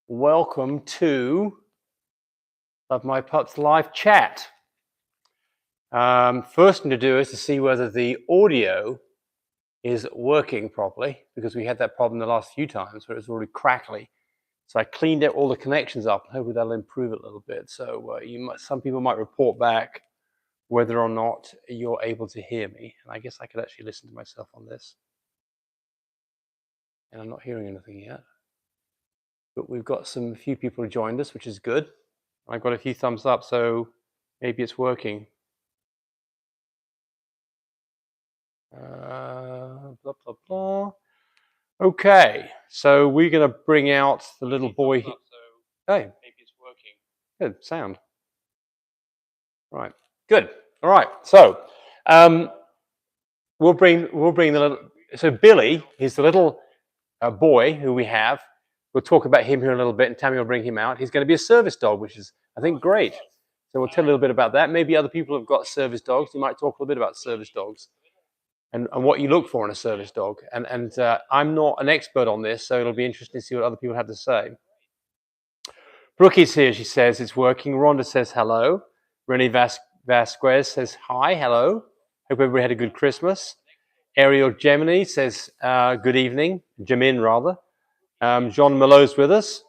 Welcome to My Pups live chat. First thing to do is to see whether the audio is working properly, because we had that problem the last few times where it was already crackly. So I cleaned out all the connections up, and hopefully that'll improve it a little bit. So some people might report back whether or not you're able to hear me. And I guess I could actually listen to myself on this. And I'm not hearing anything yet. But we've got a few people who joined us, which is good. I've got a few thumbs up, so maybe it's working. Blah, blah, blah. Okay, so we're going to bring out the little boy. Hey, maybe it's working. Good sound. Right, good. All right, so we'll bring the little. So Billy, he's the little boy who we have. We'll talk about him here in a little bit, and Tammy will bring him out. He's going to be a service dog, which is, I think, great. So we'll tell a little bit about that. Maybe other people have got service dogs. You might talk a little bit about service dogs and what you look for in a service dog. And I'm not an expert on this, so it'll be interesting to see what other people have to say. Brookie's here. She says it's working. Rhonda says hello. Renee Vasquez says hi, hello. Hope everybody had a good Christmas. Ariel Gemini says good evening. Jamin, rather. John Malot's with us.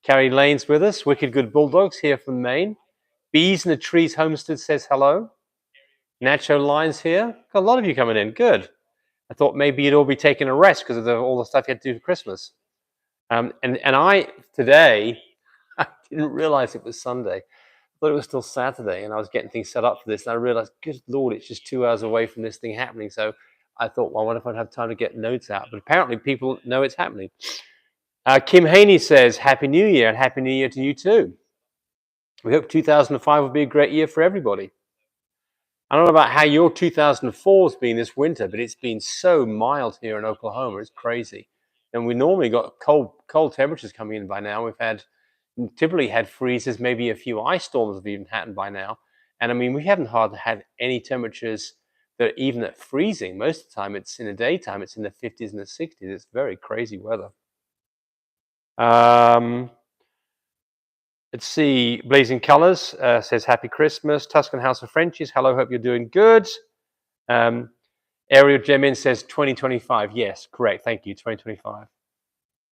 Carrie Lane's with us. Wicked Good Bulldogs here from Maine. Bees in the Trees Homestead says hello. Nacho Line's here. Got a lot of you coming in. Good. I thought maybe you'd all be taking a rest because of all the stuff you had to do for Christmas. And I, today, I didn't realize it was Sunday. I thought it was still Saturday, and I was getting things set up for this, and I realized, good Lord, it's just 2 hours away from this thing happening. So I thought, well, I wonder if I'd have time to get notes out. But apparently people know it's happening. Kim Haney says, Happy New Year, and Happy New Year to you too. We hope 2005 will be a great year for everybody. I don't know about how your 2004 has been this winter, but it's been so mild here in Oklahoma. It's crazy. And we normally got cold temperatures coming in by now. We've typically had freezes, maybe a few ice storms have even happened by now. And I mean, we haven't hardly had any temperatures that are even at freezing. Most of the time, it's in the daytime, it's in the 50s and the 60s. It's very crazy weather. Let's see. Blazing Colors says Happy Christmas. Tuscan House of Frenchies. Hello, hope you're doing good. Ariel Gemin says 2025. Yes, correct. Thank you. 2025.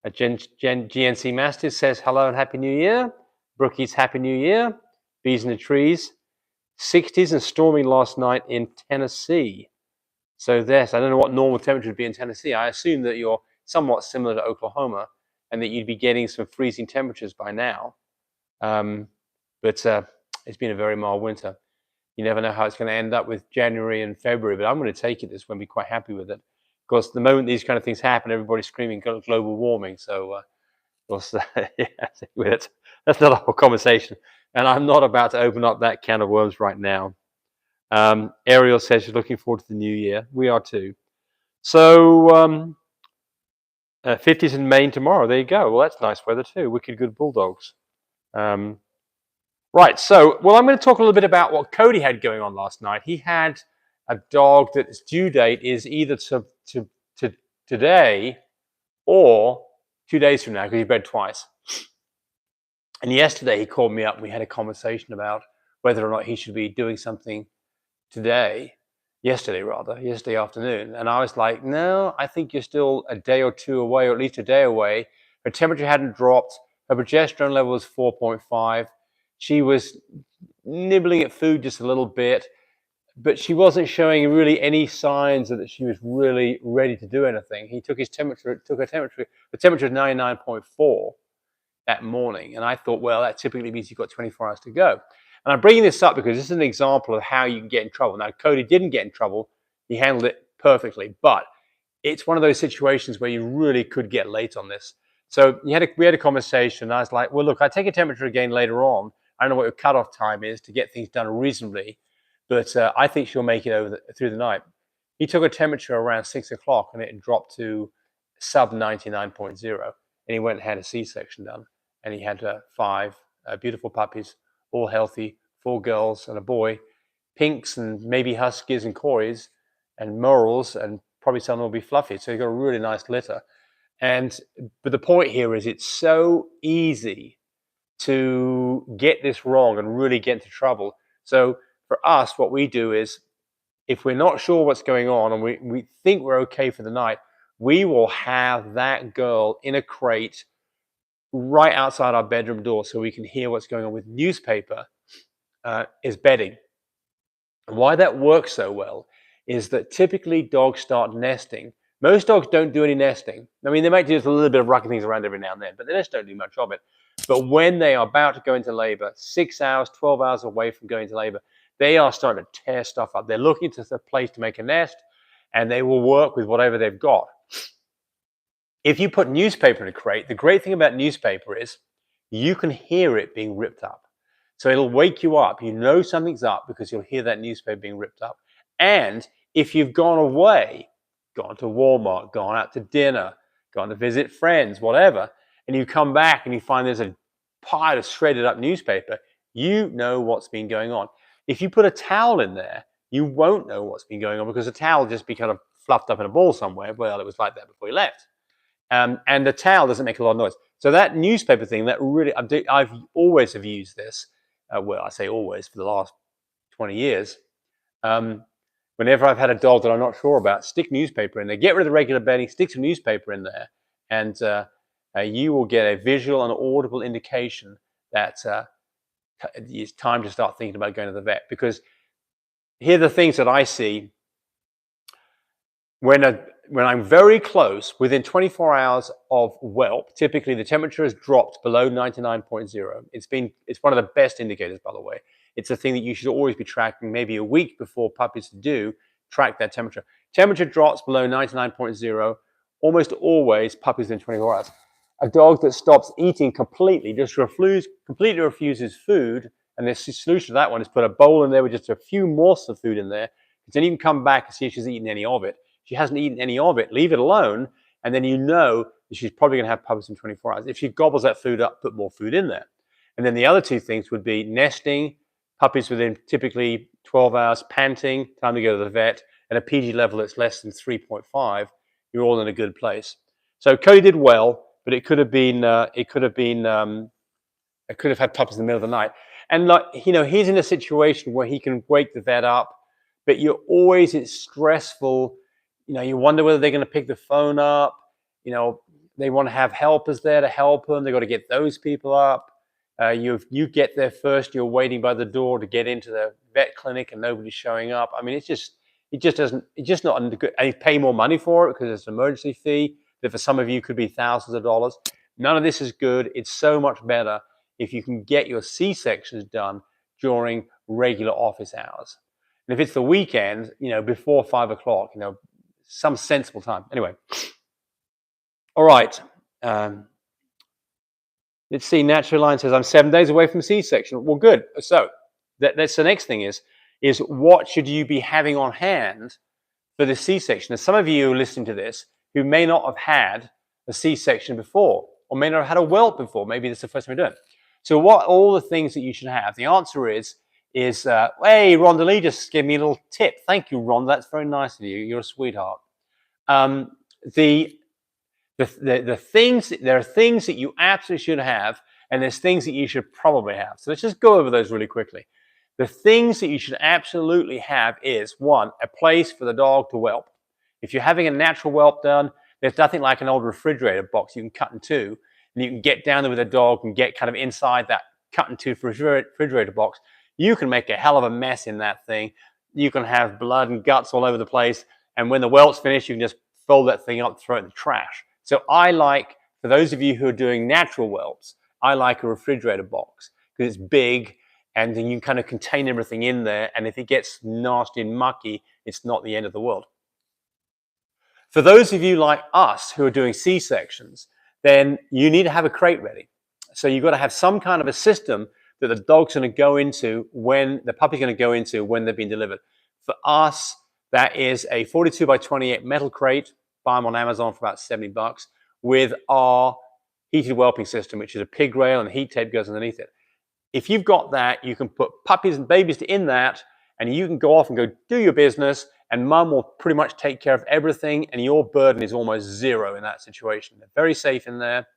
GNC Masters says hello and Happy New Year. Brookie's Happy New Year. Bees in the Trees. 60s and stormy last night in Tennessee. So this, I don't know what normal temperature would be in Tennessee. I assume that you're somewhat similar to Oklahoma and that you'd be getting some freezing temperatures by now. But it's been a very mild winter. You never know how it's going to end up with January and February, but I'm going to take it this way and be quite happy with it. Of course, the moment these kind of things happen, everybody's screaming global warming. So yeah, that's not a whole conversation. And I'm not about to open up that can of worms right now. Ariel says she's looking forward to the new year. We are too. So 50s in Maine tomorrow. There you go. Well, that's nice weather too. Wicked Good Bulldogs. Right, so, well, I'm going to talk a little bit about what Cody had going on last night. He had a dog that its due date is either to today or 2 days from now, because he bred twice. And yesterday he called me up and we had a conversation about whether or not he should be doing something yesterday afternoon. And I was like, no, I think you're still a day or two away, or at least a day away. Her temperature hadn't dropped. Her progesterone level was 4.5. She was nibbling at food just a little bit, but she wasn't showing really any signs that she was really ready to do anything. He took her temperature, the temperature was 99.4 that morning. And I thought, well, that typically means you've got 24 hours to go. And I'm bringing this up because this is an example of how you can get in trouble. Now, Cody didn't get in trouble. He handled it perfectly, but it's one of those situations where you really could get late on this. So we had a conversation. I was like, well, look, I take a temperature again later on. I don't know what your cutoff time is to get things done reasonably, but I think she'll make it through the night. He took a temperature around 6 o'clock and it dropped to sub 99.0. And he went and had a C-section done. And he had 5 beautiful puppies, all healthy, 4 girls and a boy, pinks and maybe huskies and coreys and merles, and probably some will be fluffy. So he got a really nice litter. But the point here is it's so easy to get this wrong and really get into trouble. So for us, what we do is, if we're not sure what's going on and we think we're okay for the night, we will have that girl in a crate right outside our bedroom door so we can hear what's going on with newspaper is bedding. And why that works so well is that typically dogs start nesting. Most dogs don't do any nesting. I mean, they might do just a little bit of rocking things around every now and then, but they just don't do much of it. But when they are about to go into labor, 6 hours, 12 hours away from going into labor, they are starting to tear stuff up. They're looking to a place to make a nest, and they will work with whatever they've got. If you put newspaper in a crate, the great thing about newspaper is you can hear it being ripped up. So it'll wake you up. You know something's up because you'll hear that newspaper being ripped up. And if you've gone away, gone to Walmart, gone out to dinner, gone to visit friends, whatever, and you come back and you find there's a pile of shredded up newspaper, you know what's been going on. If you put a towel in there, you won't know what's been going on because the towel will just be kind of fluffed up in a ball somewhere. Well, it was like that before you left. And the towel doesn't make a lot of noise. So that newspaper thing, that really, I've always have used this. Well, I say always, for the last 20 years. Whenever I've had a dog that I'm not sure about, stick newspaper in there. Get rid of the regular bedding, stick some newspaper in there, and you will get a visual and audible indication that it's time to start thinking about going to the vet. Because here are the things that I see when I'm very close, within 24 hours of whelp. Typically the temperature has dropped below 99.0. It's one of the best indicators, by the way. It's a thing that you should always be tracking, maybe a week before puppies do, track that temperature. Temperature drops below 99.0, almost always puppies in 24 hours. A dog that stops eating completely, just completely refuses food, and the solution to that one is put a bowl in there with just a few morsels of food in there, then you can come back and see if she's eaten any of it. If she hasn't eaten any of it, leave it alone, and then you know that she's probably going to have puppies in 24 hours. If she gobbles that food up, put more food in there. And then the other two things would be nesting, puppies within typically 12 hours, panting, time to go to the vet, and a PG level that's less than 3.5, you're all in a good place. So Cody did well, but it could have had puppies in the middle of the night. And like, you know, he's in a situation where he can wake the vet up, but it's stressful. You know, you wonder whether they're going to pick the phone up. You know, they want to have helpers there to help them. They've got to get those people up. You get there first. You're waiting by the door to get into the vet clinic, and nobody's showing up. I mean, it's just not good. And you pay more money for it because it's an emergency fee that for some of you could be thousands of dollars. None of this is good. It's so much better if you can get your C-sections done during regular office hours. And if it's the weekend, you know, before 5 o'clock, you know, some sensible time. Anyway, all right. Let's see. Natural Line says I'm 7 days away from C-section. Well, good. So that's the next thing is what should you be having on hand for the C-section? There's some of you listening to this who may not have had a C-section before, or may not have had a whelp before. Maybe this is the first time you're doing it. So what all the things that you should have? The answer is hey, Rhonda Lee just gave me a little tip. Thank you, Rhonda. That's very nice of you. You're a sweetheart. The things, there are things that you absolutely should have, and there's things that you should probably have. So let's just go over those really quickly. The things that you should absolutely have is, one, a place for the dog to whelp. If you're having a natural whelp done, there's nothing like an old refrigerator box you can cut in two, and you can get down there with a dog and get kind of inside that cut in two refrigerator box. You can make a hell of a mess in that thing. You can have blood and guts all over the place, and when the whelp's finished, you can just fold that thing up and throw it in the trash. So I like, for those of you who are doing natural whelps, I like a refrigerator box because it's big and then you kind of contain everything in there, and if it gets nasty and mucky, it's not the end of the world. For those of you like us who are doing C-sections, then you need to have a crate ready. So you've got to have some kind of a system that the dog's going to go into when the puppy's going to go into when they've been delivered. For us, that is a 42 by 28 metal crate. Buy them on Amazon for about $70 with our heated whelping system, which is a pig rail and heat tape goes underneath it. If you've got that, you can put puppies and babies in that, and you can go off and go do your business, and mum will pretty much take care of everything, and your burden is almost zero in that situation. They're very safe in there.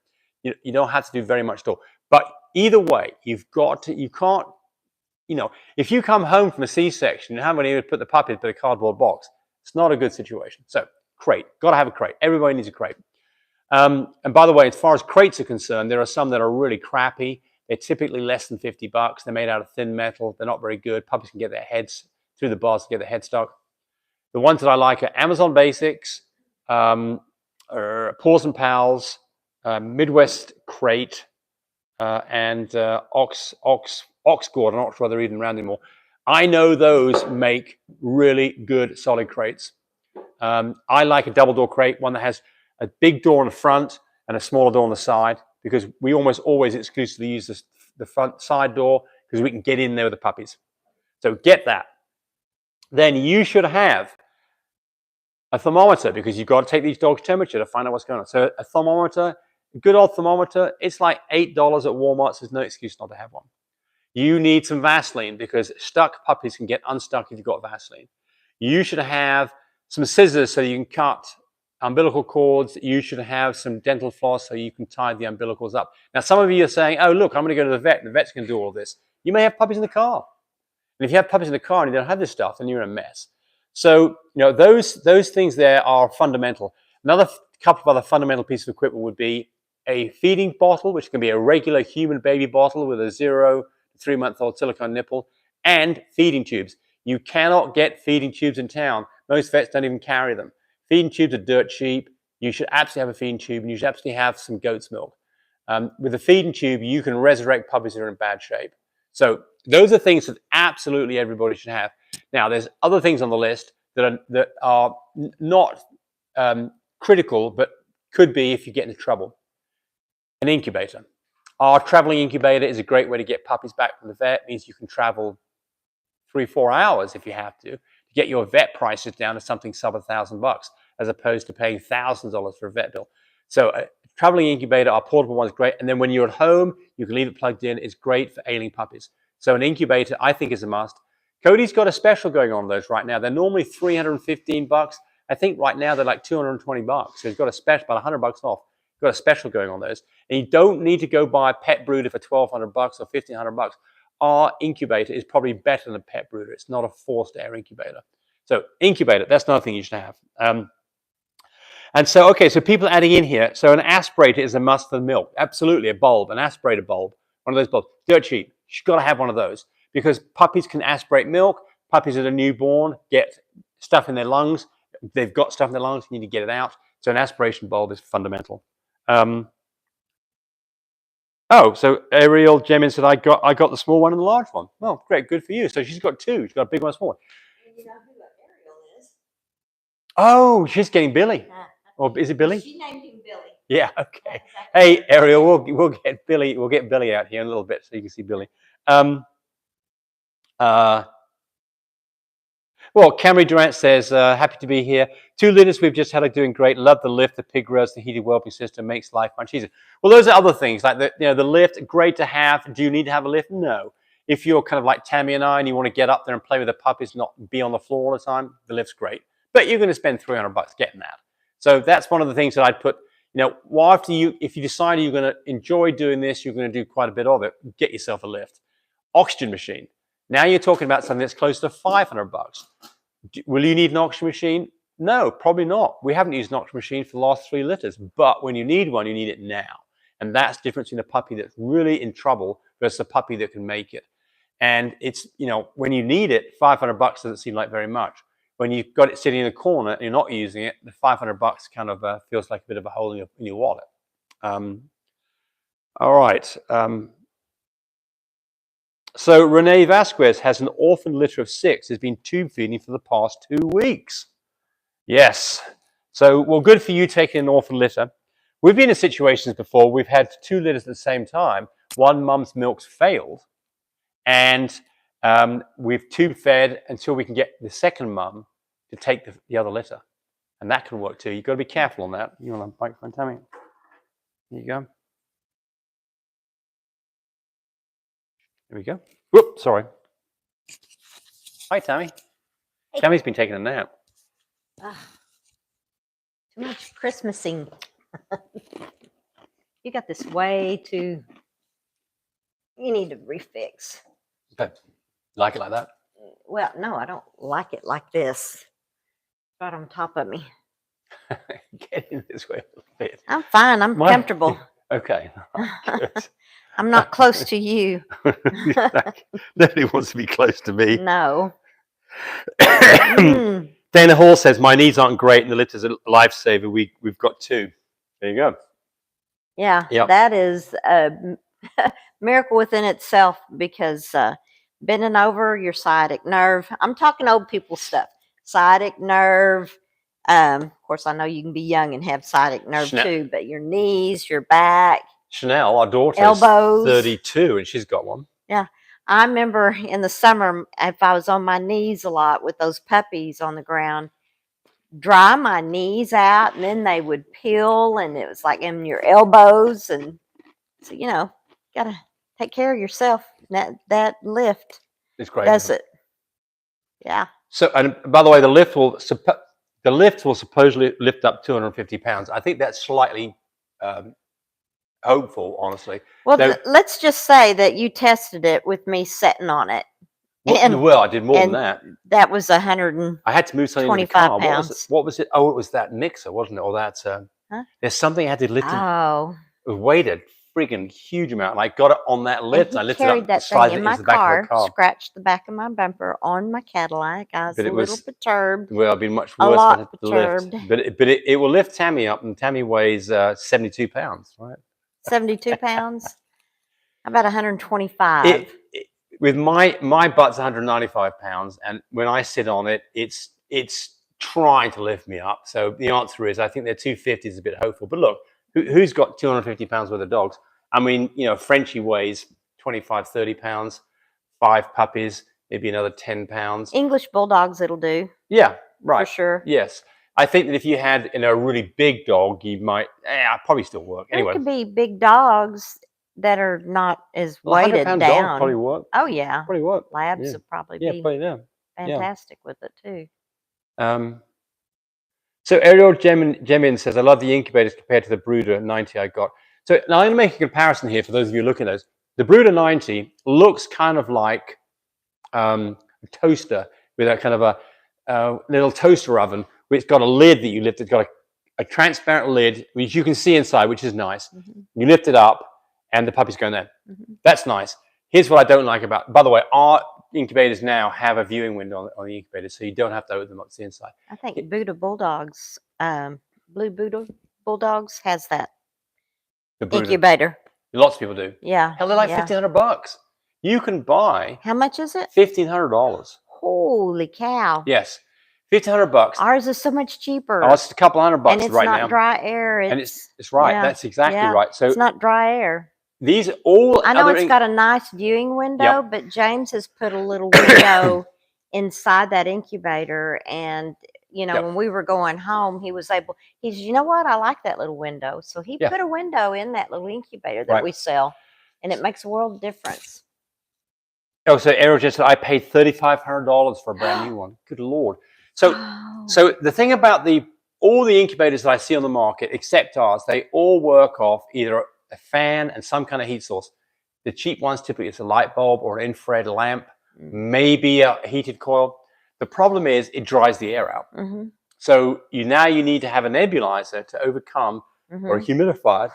You don't have to do very much at all. But either way, you can't, if you come home from a C-section, you haven't even put the puppy in a cardboard box. It's not a good situation. So crate, got to have a crate. Everybody needs a crate. And by the way, as far as crates are concerned, there are some that are really crappy. They're typically less than $50. They're made out of thin metal. They're not very good. Puppies can get their heads through the bars to get their head stuck. The ones that I like are Amazon Basics, Paws and Pals, Midwest Crate, and Oxgoard. I'm not sure they're even around anymore. I know those make really good solid crates. I like a double door crate, one that has a big door on the front and a smaller door on the side, because we almost always exclusively use the front side door because we can get in there with the puppies. So get that. Then you should have a thermometer, because you've got to take these dogs' temperature to find out what's going on. So a thermometer, a good old thermometer, it's like $8 at Walmart, so there's no excuse not to have one. You need some Vaseline, because stuck puppies can get unstuck if you've got Vaseline. You should have some scissors so you can cut umbilical cords. You should have some dental floss so you can tie the umbilicals up. Now, some of you are saying, oh, look, I'm going to go to the vet, and the vet's going to do all this. You may have puppies in the car. And if you have puppies in the car and you don't have this stuff, then you're in a mess. So, those things there are fundamental. Another couple of other fundamental pieces of equipment would be a feeding bottle, which can be a regular human baby bottle with a 0 to 3-month-old silicone nipple, and feeding tubes. You cannot get feeding tubes in town. Most vets don't even carry them. Feeding tubes are dirt cheap. You should absolutely have a feeding tube, and you should absolutely have some goat's milk. With a feeding tube, you can resurrect puppies that are in bad shape. So those are things that absolutely everybody should have. Now, there's other things on the list that are not critical, but could be if you get into trouble. An incubator. Our traveling incubator is a great way to get puppies back from the vet. It means you can travel 3-4 hours if you have to get your vet prices down to something sub $1,000, as opposed to paying thousands of dollars for a vet bill. So a traveling incubator, our portable one, is great. And then when you're at home, you can leave it plugged in. It's great for ailing puppies. So an incubator, I think, is a must. Cody's got a special going on those right now. They're normally $315. I think right now they're like $220. So he's got a special, about $100 off. He's got a special going on those. And you don't need to go buy a pet brooder for $1,200 or $1,500. Our incubator is probably better than a pet brooder. It's not a forced air incubator. So incubator, that's another thing you should have. And so, okay, so people adding in here. So an aspirator is a must for milk. Absolutely, a bulb, an aspirator bulb. One of those bulbs, dirt cheap. You've got to have one of those, because puppies can aspirate milk. Puppies that are newborn get stuff in their lungs. They've got stuff in their lungs, you need to get it out. So an aspiration bulb is fundamental. Oh, so Ariel Jemin said, I got the small one and the large one. Well, great, good for you. So she's got two. She's got a big one and a small one. You know who Ariel is? Oh, she's getting Billy. Or is it Billy? She named him Billy. Yeah, okay. Hey, Ariel, we'll get Billy out here in a little bit so you can see Billy. Well, Camry Durant says, happy to be here. 2 litters we've just had are doing great. Love the lift, the pig roast, the heated whelping system makes life much easier. Well, those are other things like the lift, great to have. Do you need to have a lift? No. If you're kind of like Tammy and I and you want to get up there and play with the puppies, not be on the floor all the time, the lift's great. But you're going to spend $300 getting that. So that's one of the things that I'd put, if you decide you're going to enjoy doing this, you're going to do quite a bit of it, get yourself a lift. Oxygen machine. Now you're talking about something that's close to $500. Will you need an oxygen machine? No, probably not. We haven't used an oxygen machine for the last 3 litters, but when you need one, you need it now. And that's the difference in a puppy that's really in trouble versus a puppy that can make it. And it's, when you need it, $500 doesn't seem like very much. When you've got it sitting in a corner and you're not using it, the $500 kind of feels like a bit of a hole in your wallet. All right. So Renee Vasquez has an orphan litter of 6, has been tube feeding for the past 2 weeks. Yes. So, well, good for you taking an orphan litter. We've been in situations before, we've had 2 litters at the same time. One mum's milk's failed, and we've tube fed until we can get the second mum to take the other litter. And that can work too. You've got to be careful on that. You want a microphone, Tammy? There you go. There we go. Whoop, sorry. Hi, Tammy. Hey. Tammy's been taking a nap. Too much Christmasing. You got this way too. You need to refix. Okay. Like it like that? Well, no, I don't like it like this. Right on top of me. Get in this way a little bit. I'm fine. I'm comfortable. Okay. Good. I'm not close to you. Nobody wants to be close to me. No. Dana Hall says, my knees aren't great and the lift is a lifesaver. We've got 2. There you go. Yeah, Yep. that is a miracle within itself because bending over your sciatic nerve. I'm talking old people stuff. Sciatic nerve. Of course, I know you can be young and have sciatic nerve too, but your knees, your back. Chanel, our daughter, elbows. is 32 and she's got one. Yeah. I remember in the summer, if I was on my knees a lot with those puppies on the ground, dry my knees out and then they would peel and it was like in your elbows. And so, you know, got to take care of yourself. That lift It's great. does it. Yeah. So, and by the way, the lift will supposedly lift up 250 pounds. I think that's slightly hopeful, honestly. Well, so, let's just say that you tested it with me sitting on it. Well, I did more than that. That was 125 I had to move something in the car. pounds. What was it? Oh, it was that mixer, wasn't it? Or that there's something I had to lift. Oh. It weighed a friggin' huge amount. And I got it on that lift. And I lifted carried up, that slid thing it in my into the back of the car. Scratched the back of my bumper on my Cadillac. I was But a little perturbed. Well, it'd been much A worse lot than the perturbed. lift. But it will lift Tammy up, and Tammy weighs 72 pounds, right? 72 pounds? How about 125? With my butt's 195 pounds, and when I sit on it, it's trying to lift me up. So the answer is, I think their 250 is a bit hopeful. But look, who's got 250 pounds worth of dogs? I mean, you know, Frenchie weighs 25, 30 pounds, 5 puppies, maybe another 10 pounds. English Bulldogs, it'll do. Yeah, right. For sure. Yes. I think that if you had a really big dog, you might probably still work. Anyway, There could be big dogs that are not as weighted 100-pound down. dog probably work. Oh yeah, Probably work. Labs would probably be fantastic with it too. So Ariel Gemin says, I love the incubators compared to the Brooder 90 I got. So now I'm going to make a comparison here for those of you looking at those. The Brooder 90 looks kind of like a toaster with a kind of a little toaster oven. It's got a lid that you lift. It's got a transparent lid, which you can see inside, which is nice. You lift it up, and the puppy's going there. That's nice. Here's what I don't like about. By the way, our incubators now have a viewing window on the incubator, so you don't have to open them up to the inside. I think Bulldogs, Blue Bulldogs has that incubator. Lots of people do. Yeah. Hell, they're like $1,500. You can buy. How much is it? $1,500. Holy cow! Yes, $1,500. Ours is so much cheaper. Oh, it's a couple $100 and it's right not now. Dry air. And it's right. Yeah, That's exactly right. So it's not dry air. These all. I know it's got a nice viewing window, but James has put a little window inside that incubator, and you know when we were going home, he was able. He said, "You know what? I like that little window." So he put a window in that little incubator that we sell, and it makes a world of difference. Oh, so Ariel just said I paid $3,500 for a brand new one. Good Lord! So the thing about all the incubators that I see on the market, except ours, they all work off either a fan and some kind of heat source. The cheap ones typically it's a light bulb or an infrared lamp, maybe a heated coil. The problem is it dries the air out. So you need to have a nebulizer to overcome or a humidifier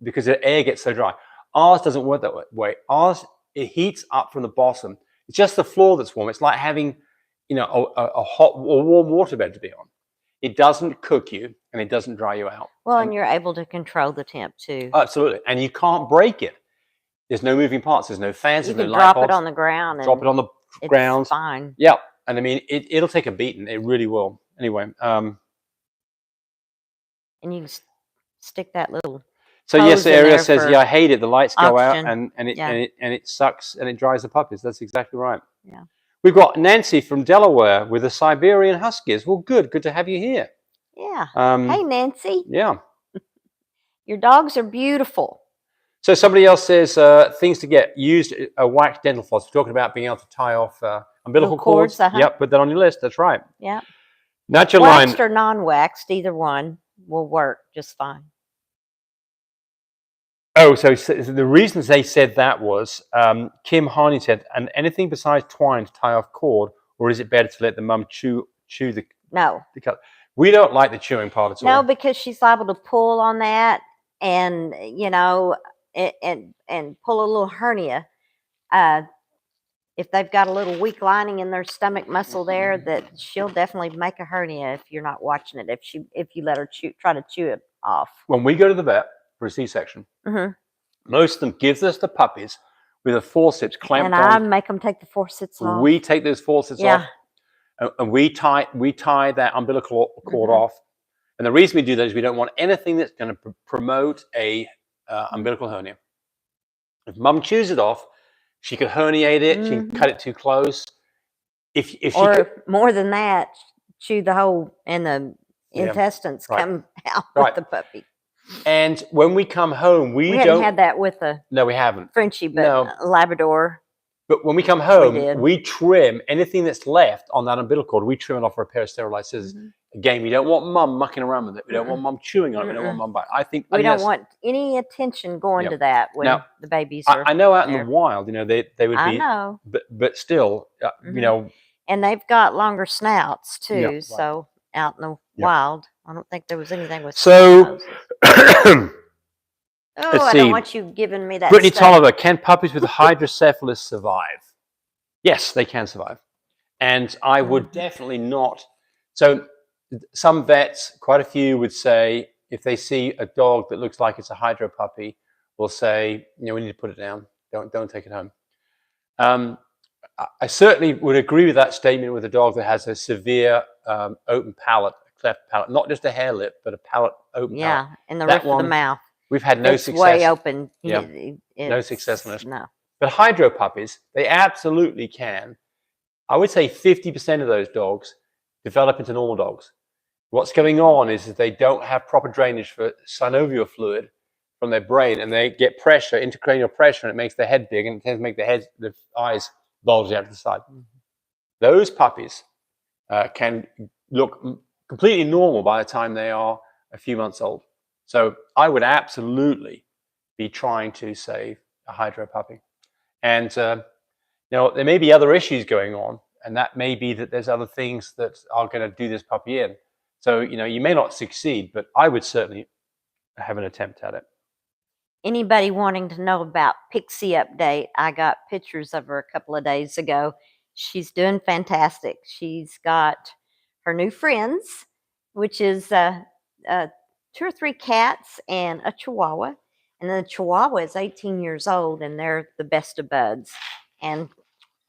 because the air gets so dry. Ours doesn't work that way. Ours, it heats up from the bottom. It's just the floor that's warm. It's like having, you know, a warm waterbed to be on. It doesn't cook you and it doesn't dry you out. Well, and you're able to control the temp too. Absolutely. And you can't break it. There's no moving parts. There's no fans. You there's can no drop light bulbs. it on the ground. And drop it on the ground. It's fine. Yeah. And I mean, it'll take a beating. It really will. Anyway. And you can stick that little. So yes, Ariel says, yeah, I hate it. The lights go out and it sucks and it dries the puppies. That's exactly right. Yeah. We've got Nancy from Delaware with the Siberian Huskies. Well, good to have you here. Yeah. Hey, Nancy. Yeah. Your dogs are beautiful. So somebody else says things to get used, waxed dental floss. We're talking about being able to tie off umbilical cords. Yep, put that on your list. That's right. Yeah. Natural line. Waxed or non-waxed, either one will work just fine. Oh, so the reasons they said that was Kim Harney said, and anything besides twine to tie off cord, or is it better to let the mum chew the No. cut? We don't like the chewing part at all. No, because she's liable to pull on that, and and pull a little hernia. If they've got a little weak lining in their stomach muscle there, that she'll definitely make a hernia if you're not watching it. If you let her try to chew it off. When we go to the vet for a C-section, most of them give us the puppies with a forceps clamped and on. I make them take the forceps off. We take those forceps off, and we tie that umbilical cord off. And the reason we do that is we don't want anything that's going to promote a umbilical hernia. If mum chews it off, she could herniate it. She can cut it too close. If she could, more than that, chew the hole and the intestines come out with the puppy. And when we come home, we haven't had that with a we haven't Frenchie, but Labrador. But when we come home, we trim anything that's left on that umbilical cord. We trim it off with a pair of sterilized scissors. Again, we don't want mum mucking around with it. We don't want mum chewing on it. We don't want mum biting. I think we don't want any attention going to that when the babies are. I know out in the wild, they would be. I know. But still, And they've got longer snouts too. So out in the wild, I don't think there was anything with. So. I don't want you giving me that. Brittany Tolliver, can puppies with hydrocephalus survive? Yes, they can survive. And I would definitely not. So some vets, quite a few would say, if they see a dog that looks like it's a hydro puppy, will say, we need to put it down. Don't take it home. I certainly would agree with that statement with a dog that has a severe open palate, a cleft palate, not just a hair lip, but a palate open palate. Yeah, in the roof of the mouth. We've had no success. Way open. Yeah, no success on this. No. But hydro puppies, they absolutely can. I would say 50% of those dogs develop into normal dogs. What's going on is that they don't have proper drainage for synovial fluid from their brain, and they get pressure, intracranial pressure, and it makes the head big, and it tends to make the eyes bulge out to the side. Those puppies can look completely normal by the time they are a few months old. So I would absolutely be trying to save a hydro puppy. And there may be other issues going on, and that may be that there's other things that are going to do this puppy in. So, you may not succeed, but I would certainly have an attempt at it. Anybody wanting to know about Pixie update, I got pictures of her a couple of days ago. She's doing fantastic. She's got her new friends, which is 2 or 3 cats and a Chihuahua. And then the Chihuahua is 18 years old, and they're the best of buds. And,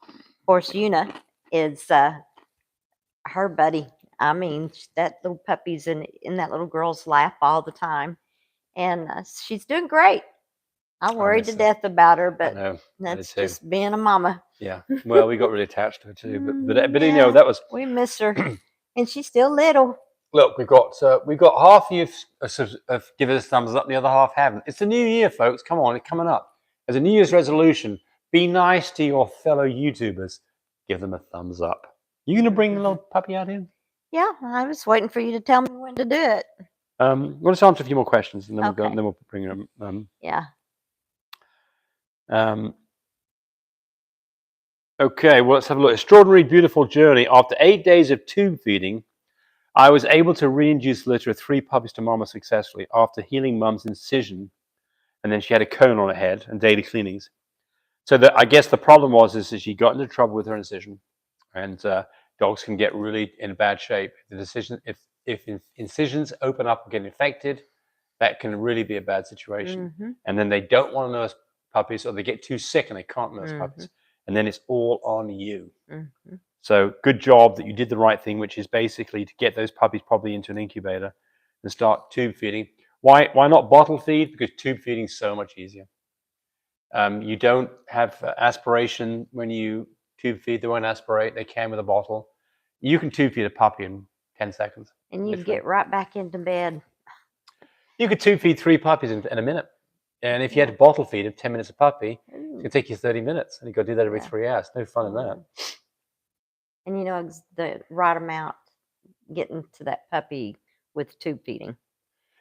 of course, Una is her buddy. I mean, that little puppy's in that little girl's lap all the time. And she's doing great. I'm worried to death about her, but that's just being a mama. Yeah. Well, we got really attached to her too. But that was... We miss her. And she's still little. Look, we've got half of you have given us thumbs up, the other half haven't. It's the new year, folks. Come on, it's coming up. As a New Year's resolution, be nice to your fellow YouTubers. Give them a thumbs up. You going to bring the little puppy out in? Yeah, I was waiting for you to tell me when to do it. We'll just answer a few more questions, and then we'll go, and then we'll bring them. Yeah. Okay, well, let's have a look. Extraordinary, beautiful journey. After 8 days of tube feeding, I was able to reintroduce the litter of 3 puppies to Mama successfully after healing Mum's incision, and then she had a cone on her head and daily cleanings. So I guess the problem is that she got into trouble with her incision, and dogs can get really in bad shape. If incisions open up and get infected, that can really be a bad situation. And then they don't want to nurse puppies, or they get too sick and they can't nurse puppies, and then it's all on you. So good job that you did the right thing, which is basically to get those puppies probably into an incubator and start tube feeding. Why not bottle feed? Because tube feeding is so much easier. You don't have aspiration when you tube feed. They won't aspirate. They can with a bottle. You can tube feed a puppy in 10 seconds. And you get right back into bed. You could tube feed 3 puppies in a minute. And if you had to bottle feed them 10 minutes a puppy, it could take you 30 minutes. And you've got to do that every 3 hours. No fun in that. And you know the right amount getting to that puppy with tube feeding.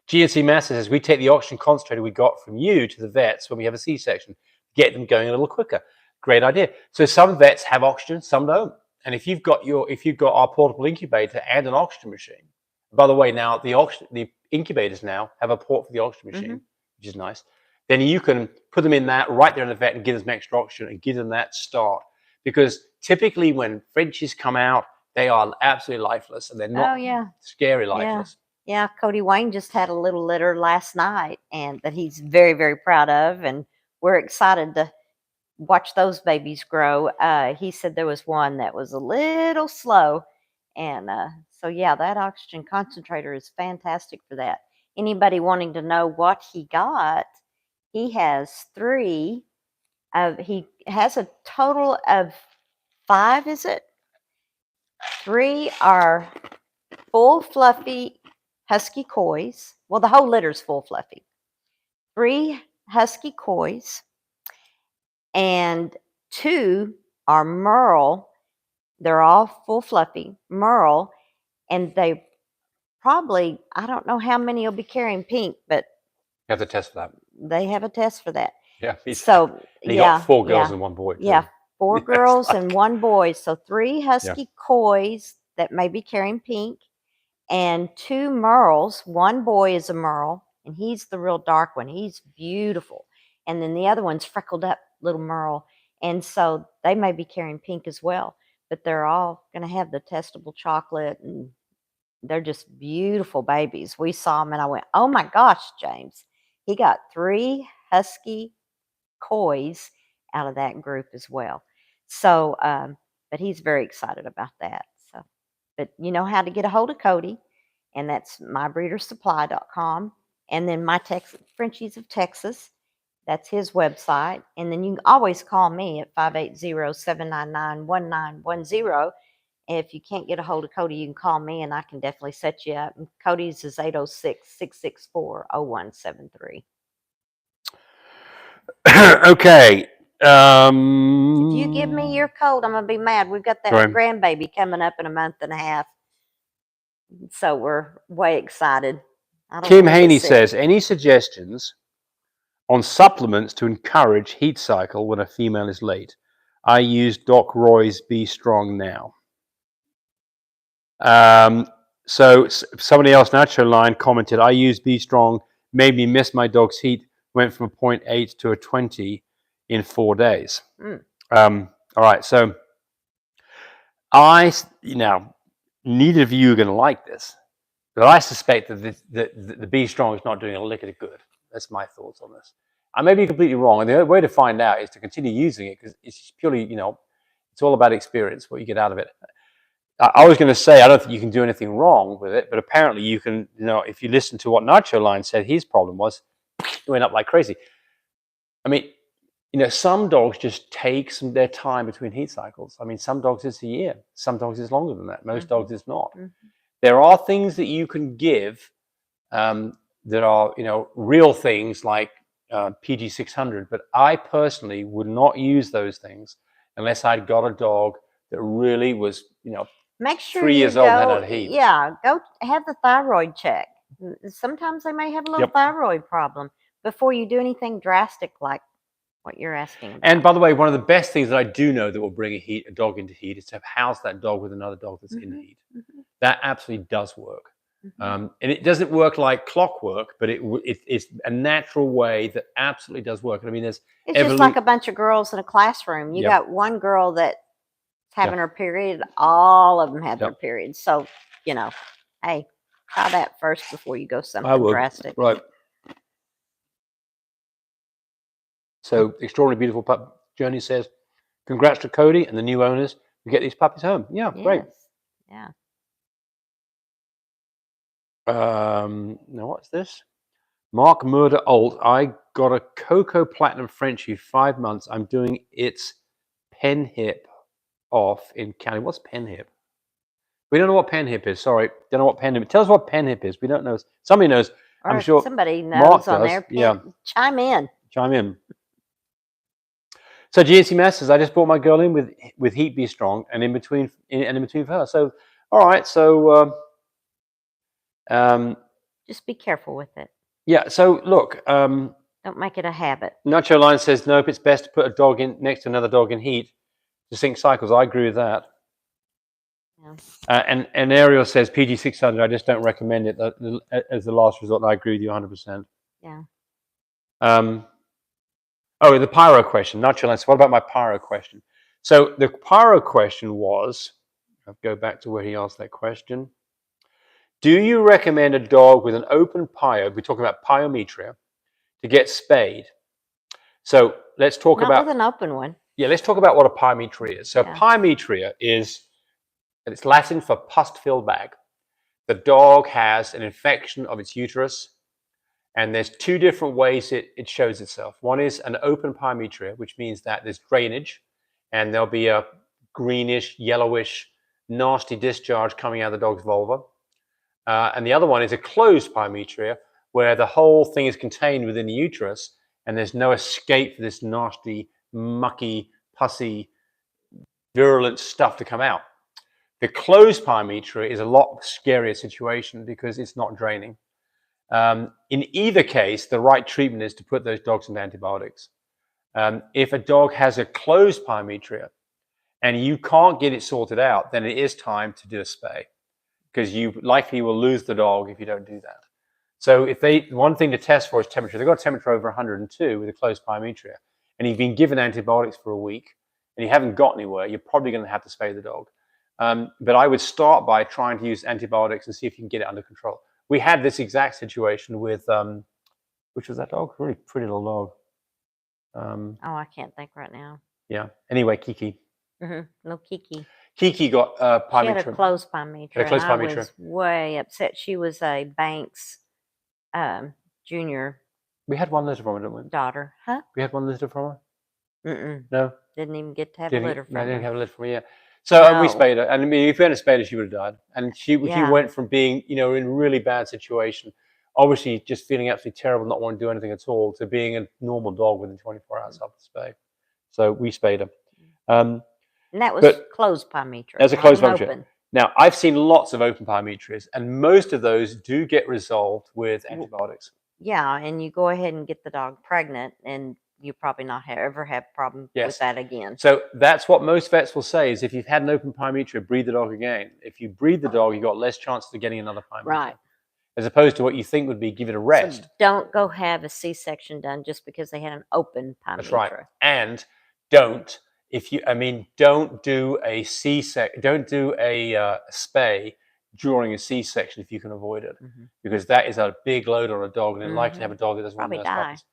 GNC Master says, we take the oxygen concentrator we got from you to the vets when we have a C-section, get them going a little quicker. Great idea. So some vets have oxygen, some don't. And if you've got our portable incubator and an oxygen machine, by the way, now the incubators now have a port for the oxygen machine, which is nice. Then you can put them in that right there in the vet and give them some extra oxygen and give them that start. Because typically when Frenchies come out, they are absolutely lifeless and they're not scary lifeless. Yeah, Cody Wayne just had a little litter last night, and that he's very, very proud of, and we're excited to watch those babies grow. He said there was one that was a little slow, and so yeah, that oxygen concentrator is fantastic for that. Anybody wanting to know what he got, he has 3. He has a total of 5, is it? 3 are full fluffy husky coys. Well, the whole litter's full fluffy. 3 husky coys and 2 are merle. They're all full fluffy merle, and they probably, I don't know how many will be carrying pink, but You have to test for that. they have a test for that. Yeah. So you got 4 girls and 1 boy. Too. Yeah, 4 Yeah, girls like... and 1 boy. So 3 husky coys that may be carrying pink, and 2 merles. 1 boy is a merle, and he's the real dark one. He's beautiful. And then the other one's freckled up little merle. And so they may be carrying pink as well. But they're all going to have the testable chocolate, and they're just beautiful babies. We saw them, and I went, oh my gosh, James. He got 3 husky coys out of that group as well. So, but he's very excited about that. So, but you know how to get a hold of Cody, and that's mybreedersupply.com. And then Frenchies of Texas, that's his website. And then you can always call me at 580-799-1910. If you can't get a hold of Cody, you can call me, and I can definitely set you up. And Cody's is 806-664-0173. Okay. If you give me your code, I'm going to be mad. We've got that grandbaby coming up in a month and a half. So we're way excited. Kim Haney says, any suggestions on supplements to encourage heat cycle when a female is late? I use Doc Roy's Be Strong now. So somebody else, Nacho Line, commented, I used Be Strong, made me miss my dog's heat, went from a 0.8 to a 20 in 4 days. All right, so neither of you are going to like this, but I suspect that the Be Strong is not doing a lick of good. That's my thoughts on this. I may be completely wrong, and the only way to find out is to continue using it, because it's purely, it's all about experience, what you get out of it. I was going to say, I don't think you can do anything wrong with it, but apparently you can, if you listen to what Nacho Line said his problem was, it went up like crazy. I mean, some dogs just take their time between heat cycles. I mean, some dogs it's a year. Some dogs it's longer than that. Most dogs it's not. There are things that you can give that are, real things like PG 600, but I personally would not use those things unless I'd got a dog that really was, make sure 3 years old and had a heat. Yeah, go have the thyroid check. Sometimes they may have a little thyroid problem before you do anything drastic like what you're asking about. And by the way, one of the best things that I do know that will bring a dog into heat is to house that dog with another dog that's in heat. That absolutely does work. And it doesn't work like clockwork, but it's a natural way that absolutely does work. And I mean, it's just like a bunch of girls in a classroom. You got one girl that's having her period, all of them have their period. So, hey, try that first before you go something drastic. Right. So, Extraordinary Beautiful Pup Journey says, congrats to Cody and the new owners to get these puppies home. Yeah, great. Yeah. Now, what's this? Mark Murder Alt. I got a Cocoa Platinum Frenchie, 5 months. I'm doing its pen hip off in county. What's pen hip? We don't know what pen hip is. Sorry, don't know what pen hip. Tell us what pen hip is. We don't know. Somebody knows. Or I'm sure somebody knows Mark on does. their pen. Chime in. So GNC Masters, I just brought my girl in with Heat Be Strong and in between for her. So All right. So, Just be careful with it. yeah. So look, Don't make it a habit. Nacho Line says nope. It's best to put a dog in next to another dog in heat to sync cycles. I agree with that. Yeah. And Ariel says PG 600. I just don't recommend it as the last resort. And I agree with you 100%. Yeah. Oh, the pyro question. Nacho Line says, what about my pyro question? So the pyro question was, I'll go back to where he asked that question. Do you recommend a dog with an open pyro? We're talking about Pyometra to get spayed. So let's talk Not about with an open one. Yeah, let's talk about what a Pyometra is. So Yeah. Pyometra is, it's Latin for pus-filled bag. The dog has an infection of its uterus, and there's two different ways it shows itself. One is an open Pyometra, which means that there's drainage, and there'll be a greenish, yellowish, nasty discharge coming out of the dog's vulva. And the other one is a closed Pyometra, where the whole thing is contained within the uterus, and there's no escape for this nasty, mucky, pussy, virulent stuff to come out. The closed Pyometra is a lot scarier situation because it's not draining. In either case, the right treatment is to put those dogs on antibiotics. If a dog has a closed Pyometra and you can't get it sorted out, then it is time to do a spay, because you likely will lose the dog if you don't do that. So one thing to test for is temperature. They've got a temperature over 102 with a closed Pyometra, and you've been given antibiotics for a week, and you haven't got anywhere, you're probably going to have to spay the dog. But I would start by trying to use antibiotics and see if you can get it under control. We had this exact situation with, which was that dog? Really pretty little dog. Oh, I can't think right now. Yeah. Anyway, Kiki. No, Kiki. Kiki got Pyometra. She had a closed Pyometra. closed and Pyometra. I was way upset. She was a Banks junior We had one litter from her, didn't we? daughter. Huh? We had one litter from her? Mm-mm. No? Didn't even get to have a litter from I didn't her. have a litter from her, yeah. So we No. spayed her. And I mean, if we hadn't spayed her, she would have died. And she Yeah. went from being, in a really bad situation, obviously just feeling absolutely terrible, not wanting to do anything at all, to being a normal dog within 24 hours after spay. So we spayed her. And that was but closed Pyometra. That's a not closed an Pyometra. open. Now, I've seen lots of open Pyometras, and most of those do get resolved with antibiotics. Yeah, and you go ahead and get the dog pregnant, and you probably not ever have a problem with that again. So that's what most vets will say is if you've had an open Pyometra, breed the dog again. If you breed the dog, you've got less chance of getting another Pyometra. Right. As opposed to what you think would be give it a rest. So don't go have a C-section done just because they had an open Pyometra. That's right. And don't do a C-section, don't do a spay during a C-section if you can avoid it, because that is a big load on a dog, and it's likely to have a dog that doesn't want to nurse puppies.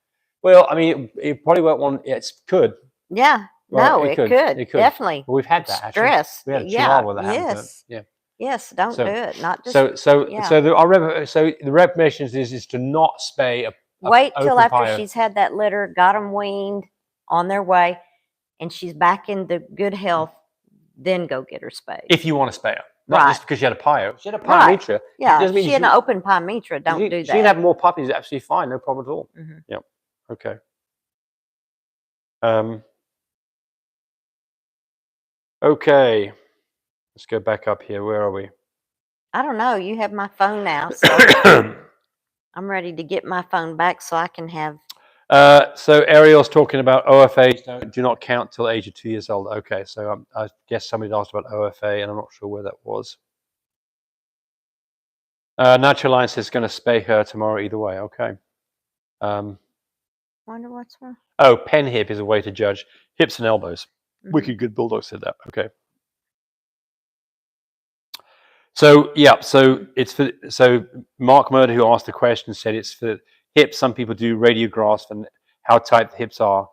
Well, I mean, it probably won't want. It could. Yeah. Well, no, it could. Definitely. Well, we've had that. Stress. Actually. We had a chihuahua that happened. Yes. Yeah. Yes. Don't do it. Not just. So the recommendation is to not spay a wait till open after Pyo. she's had that litter, got them weaned, on their way, and she's back in the good health. Then go get her spayed. If you want to spay her, not just because she had a Pyo. She had a Pyometra. Right. Yeah. If she had an open Pyometra, don't do that. She can have more puppies. Absolutely fine. No problem at all. Yeah. Okay. Okay. Let's go back up here. Where are we? I don't know. You have my phone now, so I'm ready to get my phone back so I can have. So Ariel's talking about OFAs do not count till age of 2 years old. Okay, so I guess somebody asked about OFA, and I'm not sure where that was. Natural Line says going to spay her tomorrow either way. Okay. Wonder what's wrong. Oh, pen hip is a way to judge hips and elbows. Wicked Good Bulldog said that. Okay. So yeah, so Mark Murder, who asked the question, said it's for hips. Some people do radiograph and how tight the hips are.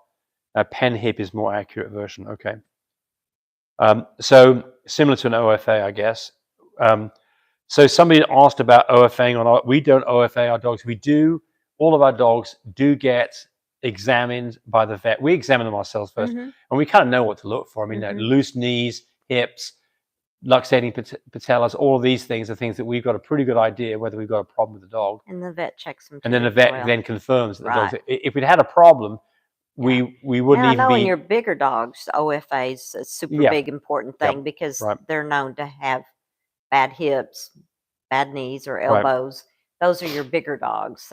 Pen hip is more accurate version. Okay. So similar to an OFA, I guess. So somebody asked about OFAing on our. We don't OFA our dogs. We do. All of our dogs do get examined by the vet. We examine them ourselves first, and we kind of know what to look for. I mean, loose knees, hips, luxating patellas, all of these things are things that we've got a pretty good idea whether we've got a problem with the dog. And the vet checks them. And then the vet then confirms that the dog's. If we'd had a problem, we wouldn't even be. I know in your bigger dogs, OFA is a super big important thing because they're known to have bad hips, bad knees or Right. elbows. Those are your bigger dogs,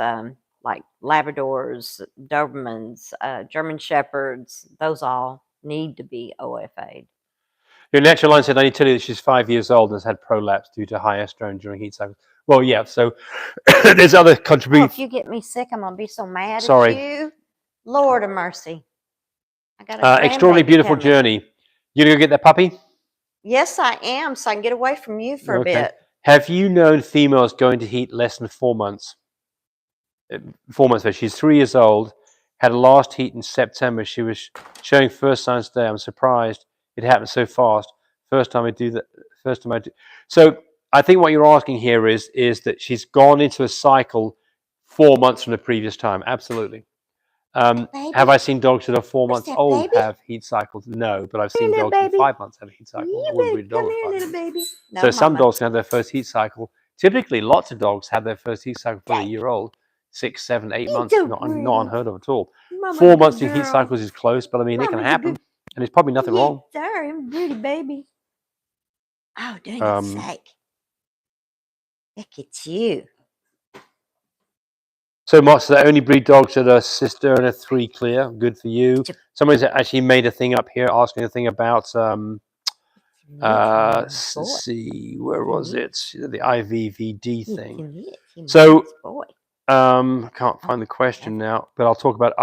like Labradors, Dobermans, German Shepherds. Those all need to be OFA'd. Your natural line said, I need to tell you that she's 5 years old and has had prolapse due to high estrogen during heat cycles. Well, yeah, so there's other Oh, contributions. if you get me sick, I'm going to be so mad Sorry. at you. Lord of mercy. I got a Extraordinarily grandbaby beautiful coming. journey. You gonna go get that puppy? Yes, I am, so I can get away from you for a bit. Have you known females going to heat less than 4 months? 4 months ago. She's 3 years old. Had a last heat in September. She was showing first signs today. I'm surprised it happened so fast. First time I do that. First time I do. So I think what you're asking here is that she's gone into a cycle 4 months from the previous time. Absolutely. Have I seen dogs that are 4 months that, old baby? have heat cycles? No, but I've Come here, seen little dogs that are baby. 5 months have a heat cycle. You I wouldn't baby, breed a dog come at here, 5 little months. baby. No, So some mama. dogs can have their first heat cycle. Typically, lots of dogs have their first heat cycle for a year old, 6, 7, 8 You months. so Not pretty. unheard of at all. Mama's 4 a months good in heat girl. cycles is close, but I mean, it can Mama's a happen, good- and there's probably nothing wrong. Yes, sir. I'm a pretty baby. Oh, dang Um, it, sake. Look at you. So, Mark, so they only breed dogs that are sister and a 3 clear. Good for you. Somebody's actually made a thing up here asking a thing about, let's see, where was it? The IVVD thing. So, can't find the question now, but I'll talk about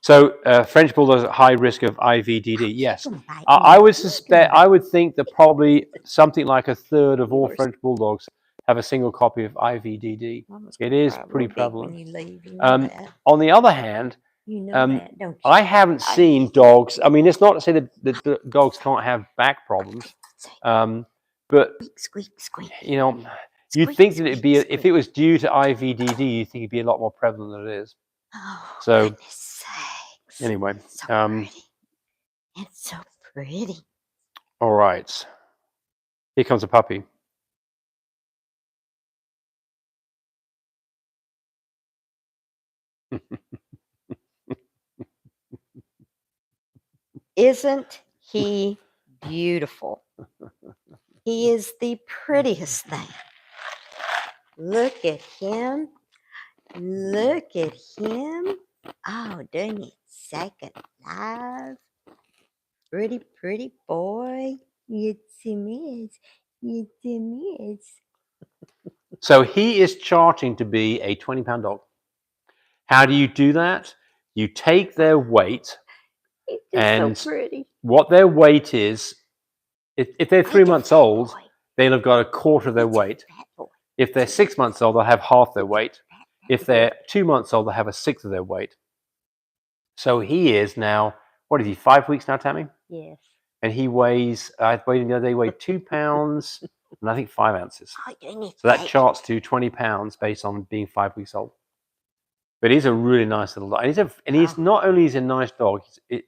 So French bulldogs at high risk of IVDD. Yes, I would suspect. I would think that probably something like a third of all French bulldogs have a single copy of IVDD. It is pretty prevalent. On the other hand, You know that, don't you? I haven't seen dogs. I mean, it's not to say that the dogs can't have back problems, but Squeak, squeak. you know, you'd think that it'd be if it was due to IVDD, you'd think it'd be a lot more prevalent than it is. Oh, So, goodness sakes. anyway, So pretty. It's so pretty. all right. Here comes a puppy. Isn't he beautiful? He is the prettiest thing. Look at him. Look at him. Oh, doesn't it second live? Pretty, pretty boy. Yes, him is. Yes, him is. So he is charting to be a 20-pound dog. How do you do that? You take their weight, He's and so pretty. what their weight is, if they're 3 Look at months that old, boy. they'll have got a quarter of their Look at weight. that boy. If they're 6 months old, they'll have half their weight. If they're 2 months old, they'll have a sixth of their weight. So he is now, what is he, 5 weeks now, Tammy? Yes. And he weighs, I weighed the other day, he weighed 2 pounds and I think 5 ounces. Oh, doesn't it So that take- charts to 20 pounds based on being 5 weeks old. But he's a really nice little dog. And he's not only is a nice dog,